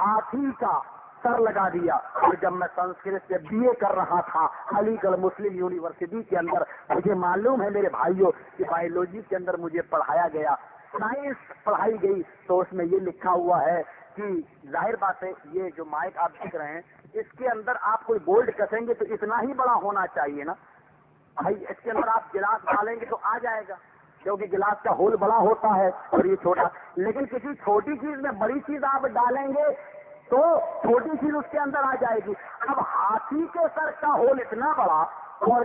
ہاتھی کا سر لگا دیا۔ اور جب میں سنسکرت سے BA کر رہا تھا علی گڑھ مسلم یونیورسٹی کے اندر، مجھے معلوم ہے میرے بھائیوں کہ بایولوجی کے اندر مجھے پڑھایا گیا، سائنس پڑھائی گئی، تو اس میں یہ لکھا ہوا ہے کہ ظاہر بات ہے یہ جو مائک آپ دیکھ رہے ہیں اس کے اندر آپ کوئی بولڈ کسیں گے تو اتنا ہی بڑا ہونا چاہیے نا بھائی، اس کے اندر آپ گلاس ڈالیں گے تو آ جائے گا، کیونکہ گلاس کا ہول بڑا ہوتا ہے اور یہ چھوٹا، لیکن کسی چھوٹی چیز میں بڑی چیز آپ ڈالیں گے تو چھوٹی چیز اس کے اندر آ جائے گی۔ اب ہاتھی کے سر کا ہول اتنا بڑا اور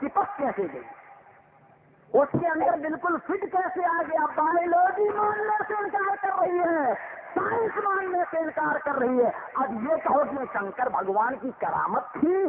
چپک کیسے گئی، اس کے اندر بالکل فٹ کیسے آ گیا؟ بایولوجی ماننے سے انکار کر رہی ہے، سائنس ماننے سے انکار کر رہی ہے۔ اب یہ کہو کہ شنکر بھگوان کی کرامت تھی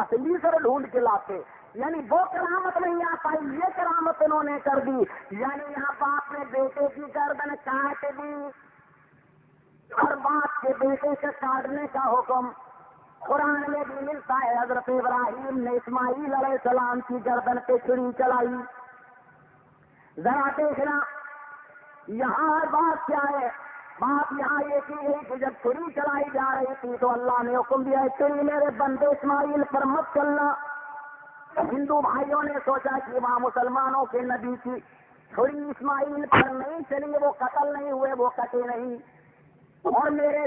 اصلی سر ڈھونڈ کے لاتے، یعنی وہ کرامت نہیں آ پائی، یہ کرامت انہوں نے کر دی، یعنی یہاں باپ نے بیٹے کی گردن کاٹ دی اور باپ کے بیٹے سے کاٹنے کا حکم قرآن میں بھی ملتا ہے۔ حضرت ابراہیم نے اسماعیل علیہ السلام کی گردن پہ چھری چلائی۔ ذرا دیکھنا یہاں بات کیا ہے، بات یہاں یہ کی ہے کہ جب چھری چلائی جا رہی تھی تو اللہ نے حکم دیا ہے چھری میرے بندے اسماعیل پر مت چلنا۔ ہندو بھائیوں نے سوچا کہ وہاں مسلمانوں کے نبی کی چھری اسماعیل پر نہیں چلی، وہ قتل نہیں ہوئے، وہ کٹے نہیں، اور میرے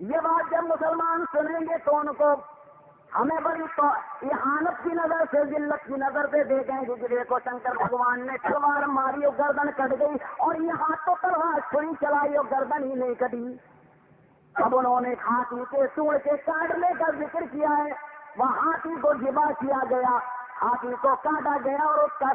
یہ بات جب مسلمان سنیں گے تو ان کو ہمیں بڑی اہانت کی نظر سے، ذلت کی نظر سے دیکھیں گے کہ دیکھو شنکر بھگوان نے تلوار ماری اور گردن کٹ گئی، اور یہاں تو تلوار چھری چلائی اور گردن ہی نہیں کٹی۔ اب انہوں نے ہاتھی کے سوڑ کے کاٹنے کا ذکر کیا ہے، وہ ہاتھی کو ذبح کیا گیا، ہاتھی کو کاٹا گیا اور اس کا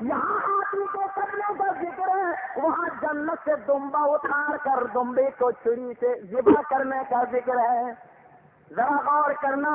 یہاں ہاتھی کو کرنے کا ذکر ہے، وہاں جنت سے دمبا اتار کر دمبے کو چھری سے ذبح کرنے کا ذکر ہے۔ ذرا غور کرنا،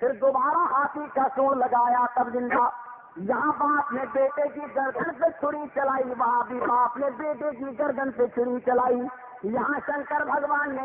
پھر دوبارہ ہاتھی کا سونڈ لگایا تب زندہ۔ یہاں باپ نے بیٹے کی گردن پہ چھری چلائی، وہاں بھی باپ نے بیٹے کی گردن پہ چھری چلائی۔ یہاں شنکر بھگوان نے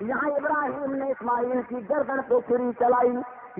یہاں ابراہیم نے اسماعیل کی گردن پہ چھری چلائی۔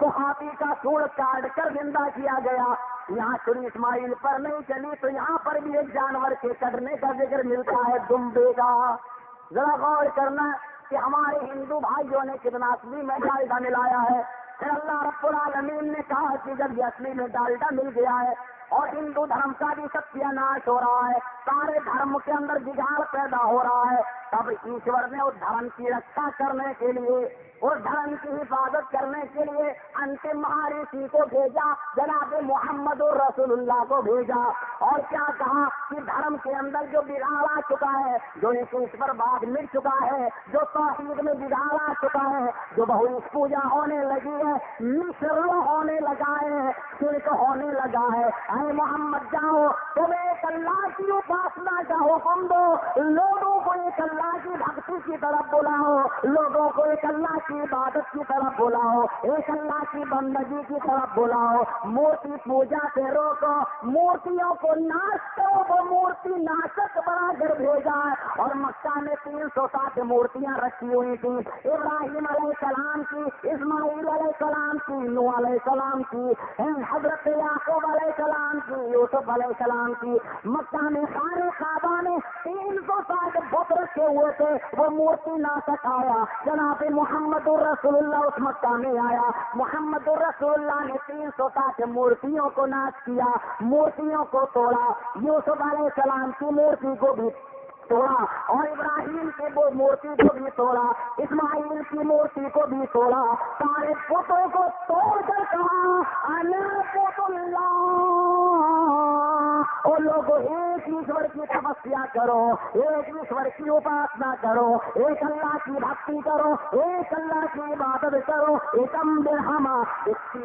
کو ہاتھی کا سوڑ کاٹ کر زندہ کیا گیا. یہاں چھری اسماعیل پر نہیں چلی تو یہاں پر بھی ایک جانور کے کٹنے کا ذکر ملتا ہے, دمبے کا. ذرا غور کرنا کہ ہمارے ہندو بھائیوں نے کتنا اصلی میں ڈالڈا ملایا ہے. پھر اللہ رب العالمین نے کہا کہ جب یہ اصلی میں ڈالڈا مل گیا ہے اور ہندو دھرم کا بھی ستیہ ناش ہو رہا ہے, سارے دھرم کے اندر بگاڑ پیدا ہو رہا ہے, تب ایشور نے اس دھرم کی رکشا کرنے کے لیے, اس دھرم کی حفاظت کرنے کے لیے انتم مہارشی کو بھیجا, جناب محمد رسول اللہ کو بھیجا. اور کیا کہا کہ دھرم کے اندر جو بگاڑ آ چکا ہے, جو ایشور باد مل چکا ہے, جو توحید میں بگاڑ آ چکا ہے, جو بہوش پوجا ہونے لگی ہے, مشر ہونے لگا ہے, شرک ہونے لگا ہے, اے محمد جاؤ تم ایک اللہ کی اپاسنا کا حکم دو, لوگوں کو ایک اللہ کی بھکتی کی طرف بلاؤ, لوگوں کو ایک اللہ کی عبادت کی طرف بلاؤ, ایک اللہ کی بندگی کی طرف بلاؤ. مورتی پوجا سے روکو, مورتیوں کو ناش کرو, وہ مورتی ناشک بنا کر بھیجا ہے. اور مکہ میں 360 مورتیاں رکھی ہوئی تھی, ابراہیم علیہ السلام کی, اسماعیل علیہ السلام کی, نوح علیہ السلام کی, حضرت یعقوب علیہ السلام کی, یوسف علیہ السلام کی. مکہ میں سارے کعبہ میں 360 بت رکھے ہوئے تھے, وہ مورتی ناشک آیا, جناب محمد الرسول اللہ اس مکہ میں آیا. محمد الرسول اللہ نے 360 مورتیوں کو ناش کیا, مورتیوں کو توڑا. یوسف علیہ السلام کی مورتی کو بھی توڑا, اور ابراہیم کی وہ مورتی کو بھی توڑا, اسماعیل کی مورتی کو بھی توڑا. سارے بتوں کو توڑ کر کہا انا بت اللہ, اور لوگوں ایک ایشور کی تپسیا کرو, ایک ایشور کی اپاسنا کرو, ایک اللہ کی بھکتی کرو, ایک اللہ کی عبادت کرو. ایکم برہما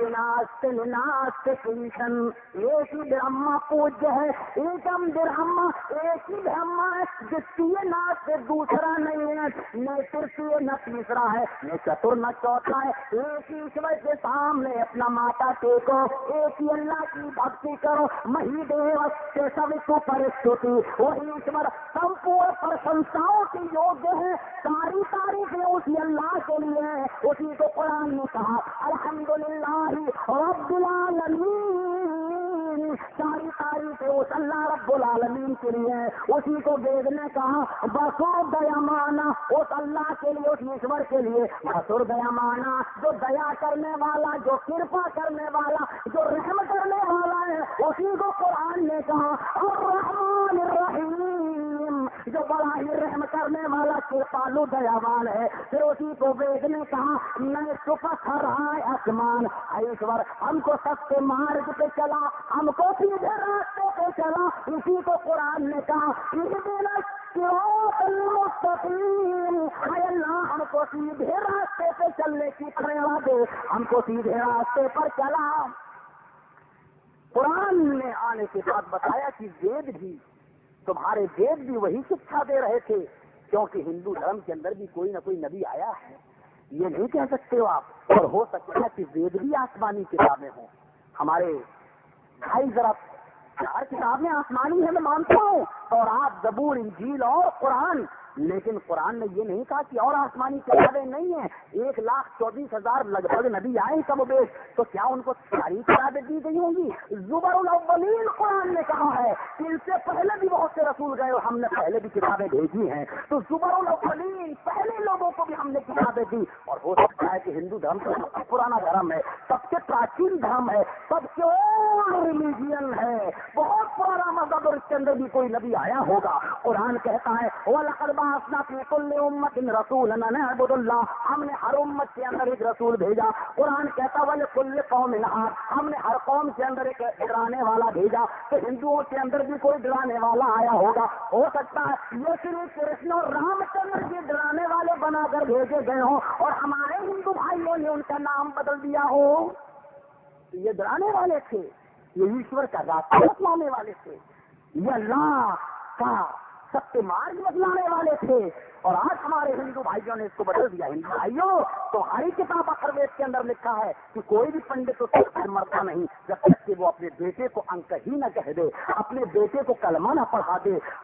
ناست ناست کیشن, ایک ہی برہما پوجیہ ہے, ایکم برہما, ایک ہی برہما ہے جس کی یہ ناس سے دوسرا نہیں ہے, نہ ترتیہ نہ تیسرا ہے, نہ چتر نہ چوتھا ہے. ایک ہی ایشور کے سامنے اپنا ماتھا ٹیکو, ایک ہی اللہ کی بھکتی کرو. مہی دیو سے سوتو پرستوتی, وہی ایشور سمپورن پرشنساؤں کی یوگیہ ہے. ساری تعریفیں اسی اللہ کے لیے ہیں. اسی کو قرآن نے کہا الحمدللہ رب العالمین, ساری تعریفیں اس اللہ رب العالمین کے لیے ہیں. اسی کو وید نے کہا بسور دیامانا, اس اللہ کے لیے, اس ایشور کے لیے بسور دیامانا, جو دیا کرنے والا, جو کرپا کرنے والا, جو رحم کرنے والا ہے. اسی کو قرآن نے کہا الرحمن الرحیم, جو بڑا ہی رحم کرنے والا, کرپالو دیاوان ہے. پھر اسی کو وید نے کہا میں سپت رہا آسمان, ایشور ہم کو سچے مارگ پہ چلا, ہم کو سیدھے راستے پہ چلا. اسی کو قرآن نے کہا المستقیم, اے اللہ ہم کو سیدھے راستے پہ چلنے کی پریرنا دے, ہم کو سیدھے راستے پر چلا. قرآن نے آنے کے بعد بتایا کہ وید بھی, تمہارے وید بھی وہی شکھا دے رہے تھے, کیونکہ ہندو دھرم کے اندر بھی کوئی نہ کوئی نبی آیا ہے. یہ نہیں کہہ سکتے ہو آپ, اور ہو سکتا ہے کہ وید بھی آسمانی کتابیں ہوں. ہمارے بھائی ذرا 4 کتابیں آسمانی ہیں میں مانتا ہوں, اور آپ زبور, انجیل اور قرآن, لیکن قرآن نے یہ نہیں کہا کہ اور آسمانی کتابیں نہیں ہیں. 1,24,000 لگ بھگ نبی آئے کم و بیش, تو کیا ان کو ساری کتابیں دی گئی ہوں گی؟ زبر الاولین قرآن نے کہا ہے کہ ان سے پہلے بھی بہت سے رسول گئے اور ہم نے پہلے بھی کتابیں بھیجی ہیں. تو زبر الاولین, پہلے لوگوں کو بھی ہم نے کتابیں دی. اور ہو سکتا ہے کہ ہندو دھرم سب سے پرانا دھرم ہے, سب سے پراچین دھرم ہے, سب سے اولڈ ریلیجن ہے, بہت پرانا مذہب, اور اس کے اندر بھی کوئی نبی آیا ہوگا. قرآن کہتا ہے وَلَقَدْ بَعَثْنَا فِي كُلِّ أُمَّةٍ رَسُولًا أَنِ اعْبُدُوا اللَّهَ, ہم نے ہر امت کے اندر ایک رسول بھیجا. قرآن کہتا ہے وَلِكُلِّ قَوْمٍ هَادٍ, ہم نے ہر قوم کے اندر ایک ڈرانے والا بھیجا. تو ہندوؤں کے اندر بھی کوئی ڈرانے والا آیا ہوگا. ہو سکتا ہے یہ شری کرشن اور رام چندر جی ڈرانے والے بنا کر بھیجے گئے ہوں, اور ہمارے ہندو بھائیوں نے ان کا نام بدل دیا ہو. یہ ڈرانے والے تھے, یہ ایشور کا راستہ بتلانے والے تھے, یہ اللہ کا ستیہ مارگ بتلانے والے تھے. اور آج ہمارے ہندو بھائیوں نے اس کو بدل دیا. ہندو بھائیوں, تمہاری کتاب اثروید کے اندر لکھا ہے کہ کوئی بھی پنڈت اس سے مرتا نہیں جب تک کہ وہ اپنے بیٹے کو انک ہی نہ کہہ دے, اپنے بیٹے کو کلمہ نہ پڑھا دے.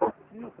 25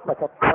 75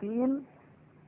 3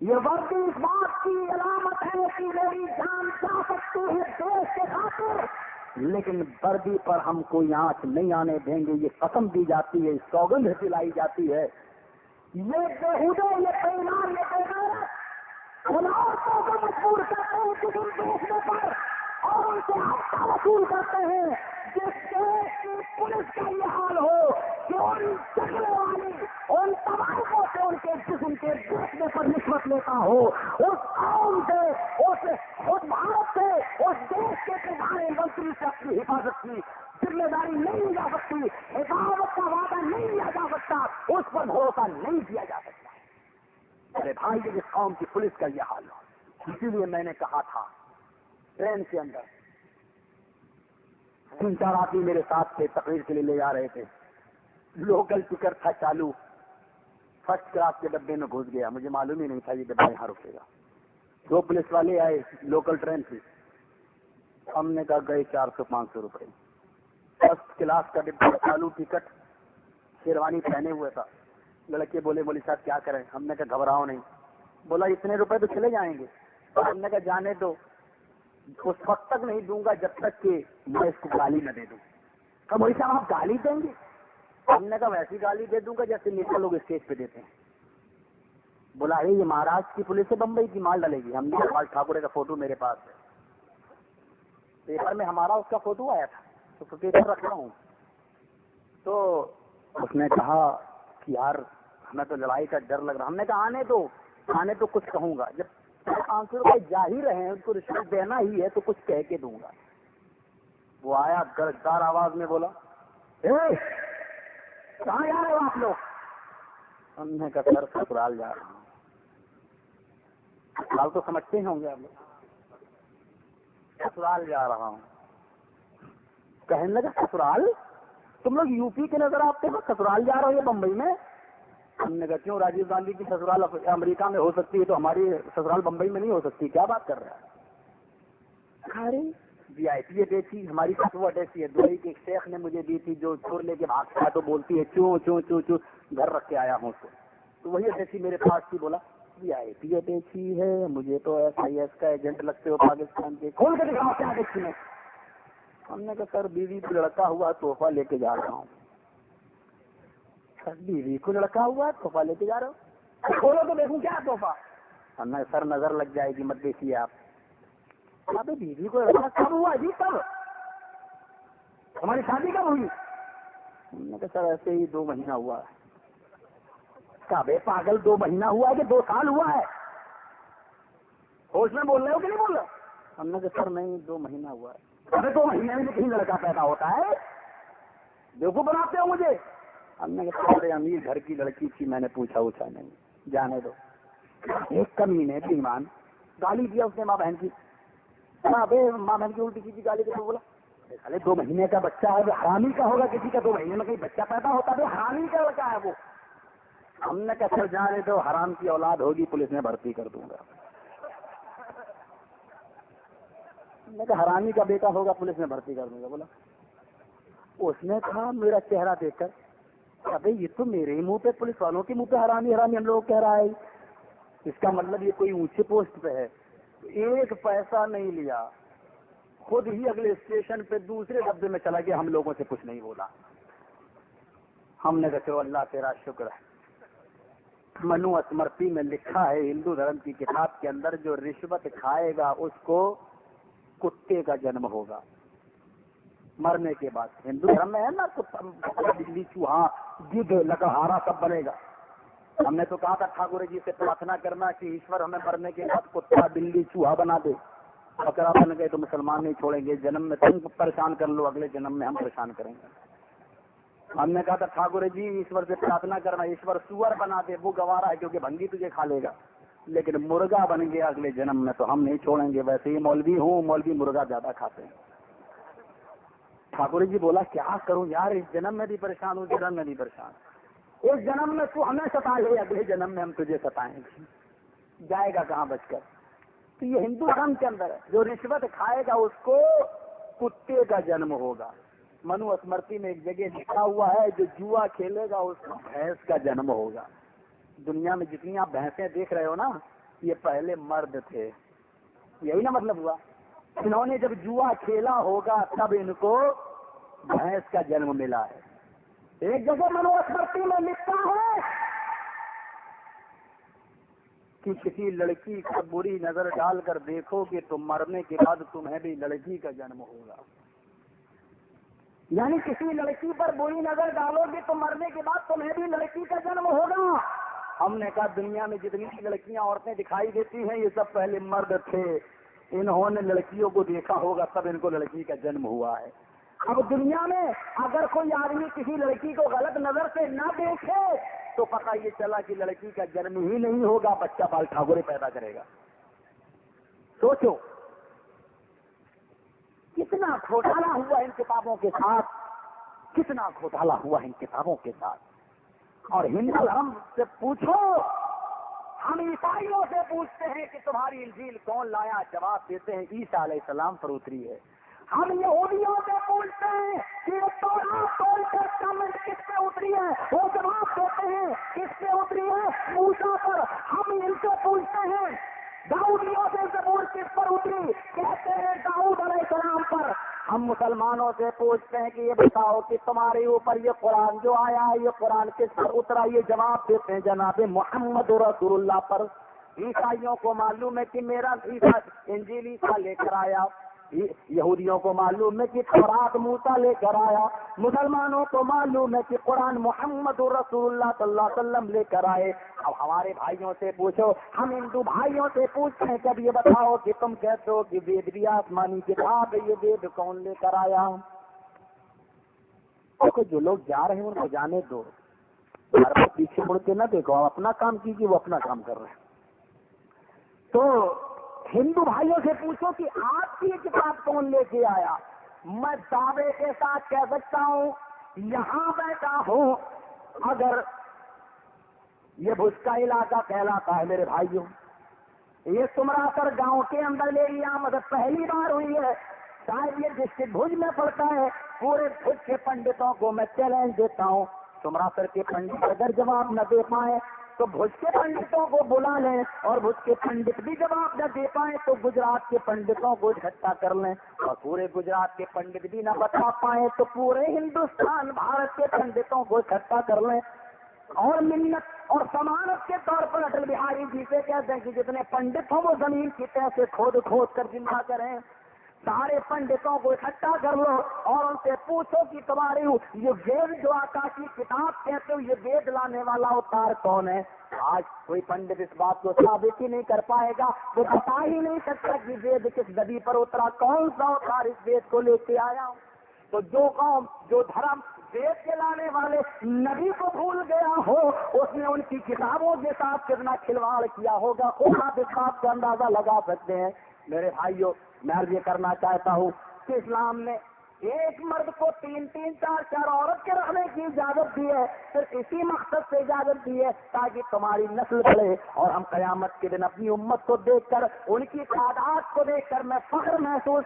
یہ وردی اس بات کی علامت ہے کہ میری جان جا سکتی ہے دیش کے خاطر، لیکن وردی پر ہم کوئی آنچ نہیں آنے دیں گے، یہ قسم دی جاتی ہے، سوگند دلائی جاتی ہے۔ یہ بےہودے، یہ بے ایمان، یہ بے غیرت ان عورتوں کو مجبور کرتے ہیں جسم بیچنے پر اور ان سے ہفتہ وصول کرتے ہیں۔ جس دیش کی پولیس کا یہ حال ہو کہ ان جھگڑے والی، ان تباہیوں سے ان کے جسم کے بیچنے پر رشوت لیتا ہو، اس قوم سے، اس خود بھارت سے، اس دیش کے پردھان منتری سے اپنی حفاظت کی ذمہ داری نہیں لی جا سکتی، حفاظت کا وعدہ نہیں لیا جا سکتا، اس پر بھروسہ نہیں کیا جا سکتا۔ ارے بھائی، جس قوم کی پولیس کا یہ حال ہو، اسی لیے میں نے کہا تھا ٹرین کے اندر 3-4 آدمی میرے ساتھ تھے، تقریر کے لیے لے جا رہے تھے، لوکل ٹکٹ تھا چالو، فرسٹ کلاس کے ڈبے میں گھس گیا، مجھے معلوم ہی نہیں تھا یہ ڈبہ یہاں رکے گا۔ 2 پولیس والے آئے، لوکل ٹرین تھی، ہم نے کہا گئے 400-500 روپئے۔ فرسٹ کلاس کا ڈبہ چالو ٹکٹ، شیروانی پہنے ہوئے تھا، لڑکے بولے مولوی صاحب کیا کریں؟ ہم نے کہا گھبراؤ نہیں، بولا اتنے روپے تو چلے جائیں گے، تو ہم نے کہا جانے دو، اس وقت تک نہیں دوں گا جب تک کہ میں اس کو گالی نہ دے دوں۔ کہا مولوی صاحب آپ گالی دیں گے؟ ہم نے کہا ویسی گالی دے دوں گا جیسے نیتا لوگ اسٹیج پہ دیتے ہیں۔ بولا ہے یہ مہاراشٹر کی پولیس ہے، بمبئی کی مال ڈالے گی۔ ہم نے اقبال ٹھاکرے کا فوٹو میرے پاس ہے، پیپر میں ہمارا اس کا فوٹو آیا تھا، تو پیپر رکھ رہا ہوں۔ تو اس نے کہا کہ یار ہمیں تو لڑائی کا ڈر لگ رہا۔ ہم نے کہا آنے تو کچھ کہوں گا، جب 500 روپئے جا ہی رہے ہیں، اس کو رشوت دینا ہی ہے تو کچھ کہہ کے دوں گا۔ وہ آیا گرجدار آواز میں بولا کہاں جا رہے ہو آپ لوگ؟ ہم نے کہا سر سسرال جا رہا ہوں۔ سسرال تو سمجھتے ہوں گے آپ لوگ، سسرال جا رہا ہوں۔ کہنے لگا سسرال؟ تم لوگ یو پی کے نظر آتے ہو، سسرال جا رہے ہو یہ بمبئی میں؟ ہم نے کہا کیوں، راجیو گاندھی کی سسرال امریکہ میں ہو سکتی ہے تو ہماری سسرال بمبئی میں نہیں ہو سکتی؟ کیا بات کر رہا ہے؟ ارے وی آئی پی ایسی ہماری فتوٹ ایسی ہے، دبئی کے ایک شیخ نے مجھے دی تھی، جو چور لے کے بھاگتا ہے تو بولتی ہے چوں چوں چوں چوں، گھر رکھ کے آیا ہوں اس کو، تو وہی ایسی میرے پاس تھی۔ بولا وی آئی پی ایسی ہے، مجھے تو ایس آئی ایس کا ایجنٹ لگتے ہو پاکستان کے، کھول کے دکھاؤ کیا دیکھی میں۔ ہم نے کہا سر بیوی کو لڑکا ہوا تحفہ لے کے جا رہا ہوں۔ بیوی کو لڑکا ہوا تحفہ لے کے جا رہا ہوں، کھولو تو دیکھوں کیا تحفہ۔ ہم نے سر نظر لگ جائے گی، مت دیکھیے آپ۔ ابھی بیوی کو لڑکا کب ہوا جی؟ کب ہماری شادی کب ہوئی؟ ہم نے کہا سر ایسے ہی 2 مہینہ ہوا ہے۔ کبے پاگل 2 مہینہ ہوا ہے کہ 2 سال ہوا ہے؟ ہوش میں بول رہے ہو کہ نہیں بول رہے؟ ہم نے کہا سر نہیں 2 مہینہ ہوا ہے۔ ابھی 2 مہینے میں کہیں لڑکا پیدا ہوتا ہے؟ دیکھو بناتے ہو مجھے۔ ہم نے کہا ارے امیر گھر کی لڑکی تھی، میں نے پوچھا نہیں، جانے دو۔ ایک کمینے بے ایمان، گالی دیا اس نے ماں بہن کی، ماں بہن کی الٹی کی گالی دے، بولا ارے 2 مہینے کا بچہ ہے، حرامی کا ہوگا، کسی کا 2 مہینے میں کہیں بچہ پیدا ہوتا ہے، حرامی کا لڑکا ہے وہ۔ ہم نے کہا چل جانے دو، حرام کی اولاد ہوگی پولیس میں بھرتی کر دوں گا۔ ہم نے کہا حرامی کا بیٹا ہوگا پولیس میں بھرتی کر دوں گا۔ بولا اس نے کہا میرا چہرہ دیکھ کر ابھی یہ تو میرے ہی منہ پہ، پولیس والوں کے منہ پہ حرامی حرامی ہم لوگ کہہ رہا ہے، اس کا مطلب یہ کوئی اونچے پوسٹ پہ ہے۔ 1 پیسہ نہیں لیا، خود ہی اگلے اسٹیشن پہ دوسرے ڈبے میں چلا گیا، ہم لوگوں سے کچھ نہیں بولا۔ ہم نے کہا چلو اللہ تیرا شکر ہے۔ منو اسمرتی میں لکھا ہے ہندو دھرم کی کتاب کے اندر، جو رشوت کھائے گا اس کو کتے کا جنم ہوگا مرنے کے بعد۔ ہندو دھرم میں ہے نا، بلی چوہا گدھ لکہارا سب بنے گا۔ ہم نے تو کہا تھا ٹھاکر جی سے پرارتھنا کرنا کہ ایشور ہمیں مرنے کے بعد کتا بلی چوہا بنا دے، بکرا بن گئے تو مسلمان نہیں چھوڑیں گے، جنم میں تم پریشان کر لو، اگلے جنم میں ہم پریشان کریں گے۔ ہم نے کہا تھا ٹھاکر جی ایشور سے پرارتھنا کرنا ایشور سور بنا دے، وہ گوارا ہے کیونکہ بھنگی تجھے کھا لے گا، لیکن مرغا بن گیا اگلے جنم میں تو ہم نہیں چھوڑیں گے، ویسے ہی مولوی ہوں، مولوی مرغا زیادہ کھاتے ہیں۔ ٹھاکر جی بولا کیا کروں یار، اس جنم میں بھی پریشان ہوں، جنم میں بھی پریشان، اس جنم میں تو ہمیں ستا لے، اگلے جنم میں ہم تجھے ستائیں گے، جائے گا کہاں بچ کر۔ تو یہ ہندو دھرم کے اندر ہے، جو رشوت کھائے گا اس کو کتے کا جنم ہوگا۔ منو اسمرتی میں ایک جگہ لکھا ہوا ہے، جو جوا کھیلے گا اس کو بھینس کا جنم ہوگا۔ دنیا میں جتنی آپ بھینسیں دیکھ رہے ہو نا، یہ پہلے مرد تھے، یہی نا مطلب ہوا. انہوں نے جب جوا کھیلا ہوگا تب ان کو بھینس کا جنم ملا ہے. ایک جگہ منوسمرتی میں لکھتا ہے کہ کسی لڑکی کو بری نظر ڈال کر دیکھو کہ تم مرنے کے بعد تمہیں بھی لڑکی کا جنم ہوگا. یعنی کسی لڑکی پر بری نظر ڈالو گے تو مرنے کے بعد تمہیں بھی لڑکی کا جنم ہوگا. ہم نے کہا دنیا میں جتنی لڑکیاں عورتیں دکھائی دیتی ہیں یہ سب پہلے مرد تھے، انہوں نے لڑکیوں کو دیکھا ہوگا تب ان کو لڑکی کا جنم ہوا ہے. اب دنیا میں اگر کوئی آدمی کسی لڑکی کو غلط نظر سے نہ دیکھے تو پتہ یہ چلا کہ لڑکی کا جنم ہی نہیں ہوگا، بچہ بال ٹھاکرے پیدا کرے گا. سوچو کتنا گھوٹالا ہوا ان کتابوں کے ساتھ، کتنا گھوٹالا ہوا ان کتابوں کے ساتھ. اور ہندو دھرم سے پوچھو، ہم عیسائیوں سے پوچھتے ہیں کہ تمہاری انجیل کون لایا، جواب دیتے ہیں عیسیٰ علیہ السلام پر اتری ہے. ہم یہودیوں سے پوچھتے ہیں کہ کس پہ اتری ہے، وہ جواب دیتے ہیں کس پہ اتری ہے، موسیٰ پر. ہم ان سے پوچھتے ہیں داؤدیوں سے زبور کس پر اتری، کہتے ہیں داؤد علیہ السلام پر. ہم مسلمانوں سے پوچھتے ہیں کہ یہ بتاؤ کہ تمہارے اوپر یہ قرآن جو آیا ہے یہ قرآن کس پر اترا، یہ جواب دیتے ہیں جناب محمد رسول اللہ پر. عیسائیوں کو معلوم ہے کہ میرا انجیل عیسیٰ لے کر آیا، یہودیوں کو معلوم ہے کہ تورات موسیٰ لے کر آیا، مسلمانوں کو معلوم ہے کہ قرآن محمد رسول اللہ صلی اللہ علیہ وسلم لے کر آئے. اب ہمارے بھائیوں سے پوچھو، ہم ہندو بھائیوں سے پوچھتے ہیں جب یہ بتاؤ کہ تم کہتے ہو کہ وید بھی آسمانی کتاب ہے، یہ وید کون لے کر آیا؟ جو لوگ جا رہے ہیں ان کو جانے دو، پیچھے مڑ کے نہ دیکھو، آپ اپنا کام کیجیے، وہ اپنا کام کر رہے ہیں. تو ہندو بھائیوں سے پوچھو کہ آپ کی یہ کتاب کون لے کے آیا. میں دعوے کے ساتھ کہہ سکتا ہوں یہاں بیٹھا ہوں، اگر یہ بھوج کا علاقہ کہلاتا ہے میرے بھائیوں، یہ سمراسر گاؤں کے اندر میری آمد پہلی بار ہوئی ہے، شاید یہ ڈسٹرکٹ بھوج میں پڑتا ہے. پورے بھوج کے پنڈتوں کو میں چیلنج دیتا ہوں، سمراسر کے پنڈت اگر جواب نہ دے پائے تو بھوج کے پنڈتوں کو بلا لیں، اور بھوج کے پنڈت بھی جواب نہ دے پائیں تو گجرات کے پنڈتوں کو اکٹھا کر لیں، اور پورے گجرات کے پنڈت بھی نہ بتا پائیں تو پورے ہندوستان بھارت کے پنڈتوں کو اکٹھا کر لیں، اور منت اور ضمانت کے طور پر اٹل بہاری جی سے کہتے ہیں کہ جتنے پنڈت ہوں وہ زمین کی تہ سے کھود کھود کر زندہ کریں. سارے پنڈتوں کو اکٹھا کر لو اور ان سے پوچھو کہ تمہاری یہ وید جو آقا کی کتاب کہتے ہو یہ وید لانے والا اوتار کون ہے. آج کوئی پنڈت اس بات کو ثابت ہی نہیں کر پائے گا، وہ بتا ہی نہیں سکتا کہ وید کس نبی پر اترا، کون سا اوتار اس وید کو لے کے آیا. تو جو قوم جو دھرم وید کے لانے والے نبی کو بھول گیا ہو، اس نے ان کی کتابوں کے ساتھ کتنا کھلواڑ کیا ہوگا، خود آپ اس بات کا اندازہ لگا سکتے ہیں. میرے بھائیوں، میں یہ کرنا چاہتا ہوں کہ اسلام نے ایک مرد کو 3 4 عورت کے رکھنے کی اجازت دی ہے، صرف اسی مقصد سے اجازت دی ہے تاکہ تمہاری نسل بڑھے، اور ہم قیامت کے دن اپنی امت کو دیکھ کر، ان کی تعداد کو دیکھ کر میں فخر محسوس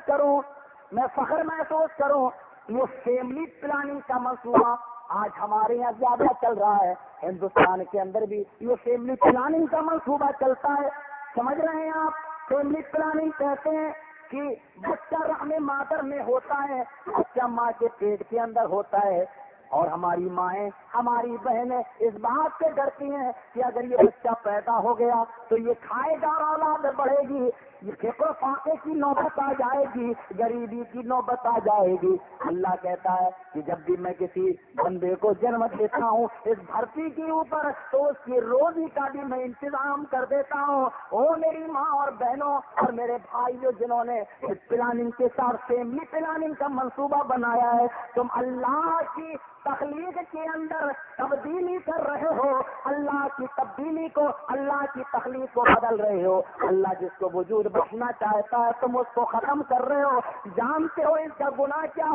کروں. یہ فیملی پلاننگ کا منصوبہ آج ہمارے یہاں زیادہ چل رہا ہے، ہندوستان کے اندر بھی یہ فیملی پلاننگ کا منصوبہ چلتا ہے. سمجھ رہے ہیں آپ؟ فیملی پلاننگ کہتے ہیں کہ بچہ رحم مادر میں ہوتا ہے، بچہ ماں کے پیٹ کے اندر ہوتا ہے، اور ہماری مائیں ہماری بہنیں اس بات سے ڈرتی ہیں کہ اگر یہ بچہ پیدا ہو گیا تو یہ کھائے گا، اولاد بڑھے گی، یہ فقر و فاقے کی نوبت آ جائے گی، غریبی کی نوبت آ جائے گی. اللہ کہتا ہے کہ جب بھی میں کسی بندے کو جنم دیتا ہوں اس دھرتی کے اوپر تو اس کی روزی کا بھی میں انتظام کر دیتا ہوں. او میری ماں اور بہنوں اور میرے بھائیوں جنہوں نے اس پلاننگ کے ساتھ فیملی پلاننگ کا منصوبہ بنایا ہے، تم اللہ کی تخلیق کے اندر تبدیلی کر رہے ہو، اللہ کی تبدیلی کو، اللہ کی تخلیق کو بدل رہے ہو. اللہ جس کو وجود بخشنا چاہتا ہے تم اس کو ختم کر رہے ہو. جانتے ہو اس کا گناہ کیا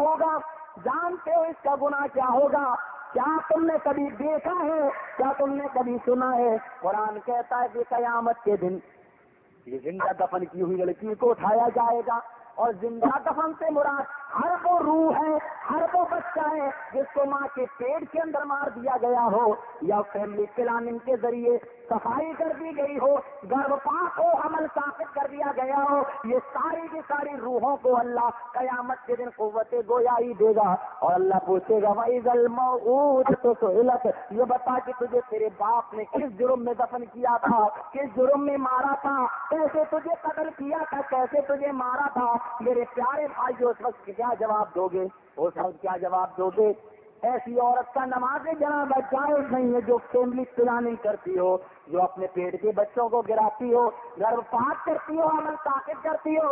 ہوگا؟ کیا تم نے کبھی دیکھا ہے؟ کیا تم نے کبھی سنا ہے؟ قرآن کہتا ہے کہ قیامت کے دن یہ زندہ دفن کی ہوئی لڑکی کو اٹھایا جائے گا، اور زندہ دفن سے مراد ہر وہ روح ہے، ہر وہ بچہ ہے جس کو ماں کے پیٹ کے اندر مار دیا گیا ہو یا فیملی پلاننگ کے ذریعے صفائی کر دی گئی ہو، گربھپاک ہو، حمل ثابت کر دیا گیا ہو، یہ ساری کی ساری روحوں کو اللہ قیامت کے دن قوت گویائی دے گا اور اللہ پوچھے گا وَإِذَا الْمَوْءُودَةُ سُئِلَتْ، یہ بتا کہ تجھے تیرے باپ نے کس جرم میں دفن کیا تھا، کس جرم میں مارا تھا، کیسے تجھے قتل کیا تھا، کیسے تجھے مارا تھا۔ میرے پیارے بھائیو، اس وقت کیا جواب دو گے؟ اس وقت کیا جواب دو گے؟ ایسی عورت کا نماز جنازہ جائز نہیں ہے جو فیملی پلاننگ کرتی ہو، جو اپنے پیٹ کے بچوں کو گراتی ہو، گربھپاک کرتی ہو، حمل ثابت کرتی ہو،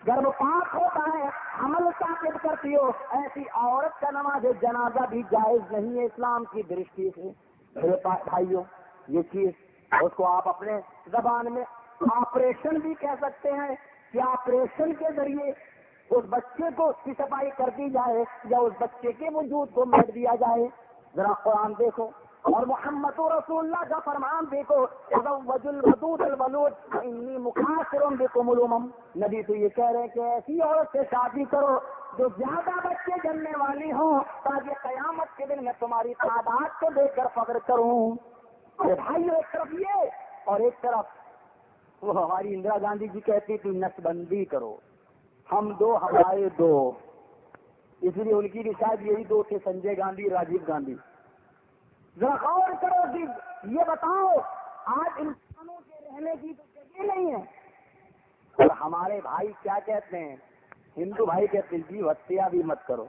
گربھپاک ہوتا ہے، حمل ثابت کرتی ہو، ایسی عورت کا نماز جنازہ بھی جائز نہیں ہے اسلام کی درشٹی سے۔ میرے بھائیوں، یہ چیز اس کو آپ اپنے زبان میں آپریشن بھی کہہ سکتے ہیں کہ آپریشن کے ذریعے اس بچے کو اس کی صفائی کر دی جائے یا اس بچے کے وجود کو میٹ دیا جائے۔ ذرا قرآن دیکھو اور محمد رسول اللہ کا فرمان دیکھو، تزوجوا الودود الولود انی مکاثر بکم الامم، نبی تو یہ کہہ رہے ہیں کہ ایسی عورت سے شادی کرو جو زیادہ بچے جننے والی ہوں تاکہ قیامت کے دن میں تمہاری تعداد کو دیکھ کر فخر کروں۔ اے بھائی، ایک طرف یہ اور ایک طرف وہ ہماری اندرا گاندھی جی کہتی تھی نس بندی کرو، ہم دو ہمارے دو، اس لیے ان کی بھی شاید یہی دو تھے، سنجے گاندھی، راجیو گاندھی۔ ذرا غور کرو کہ یہ بتاؤ آج انسانوں کے رہنے کی تو جگہ نہیں ہے، اور ہمارے بھائی کیا کہتے ہیں؟ ہندو بھائی کہتے ہیں جیو ہتیا بھی مت کرو،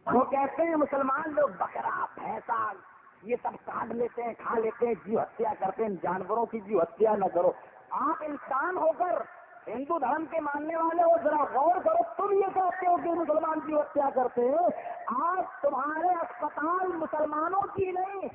وہ کہتے ہیں مسلمان لوگ بکرا بھینسا یہ سب کاٹ لیتے ہیں، کھا لیتے ہیں، جیو ہتیا کرتے ہیں، جانوروں کی جیو ہتیا نہ کرو۔ آپ انسان ہو کر ہندو دھرم کے ماننے والے ہو، ذرا غور کرو، تم یہ کہتے ہو کہ مسلمان کی ہتیا کرتے ہیں، آج تمہارے اسپتال مسلمانوں کی نہیں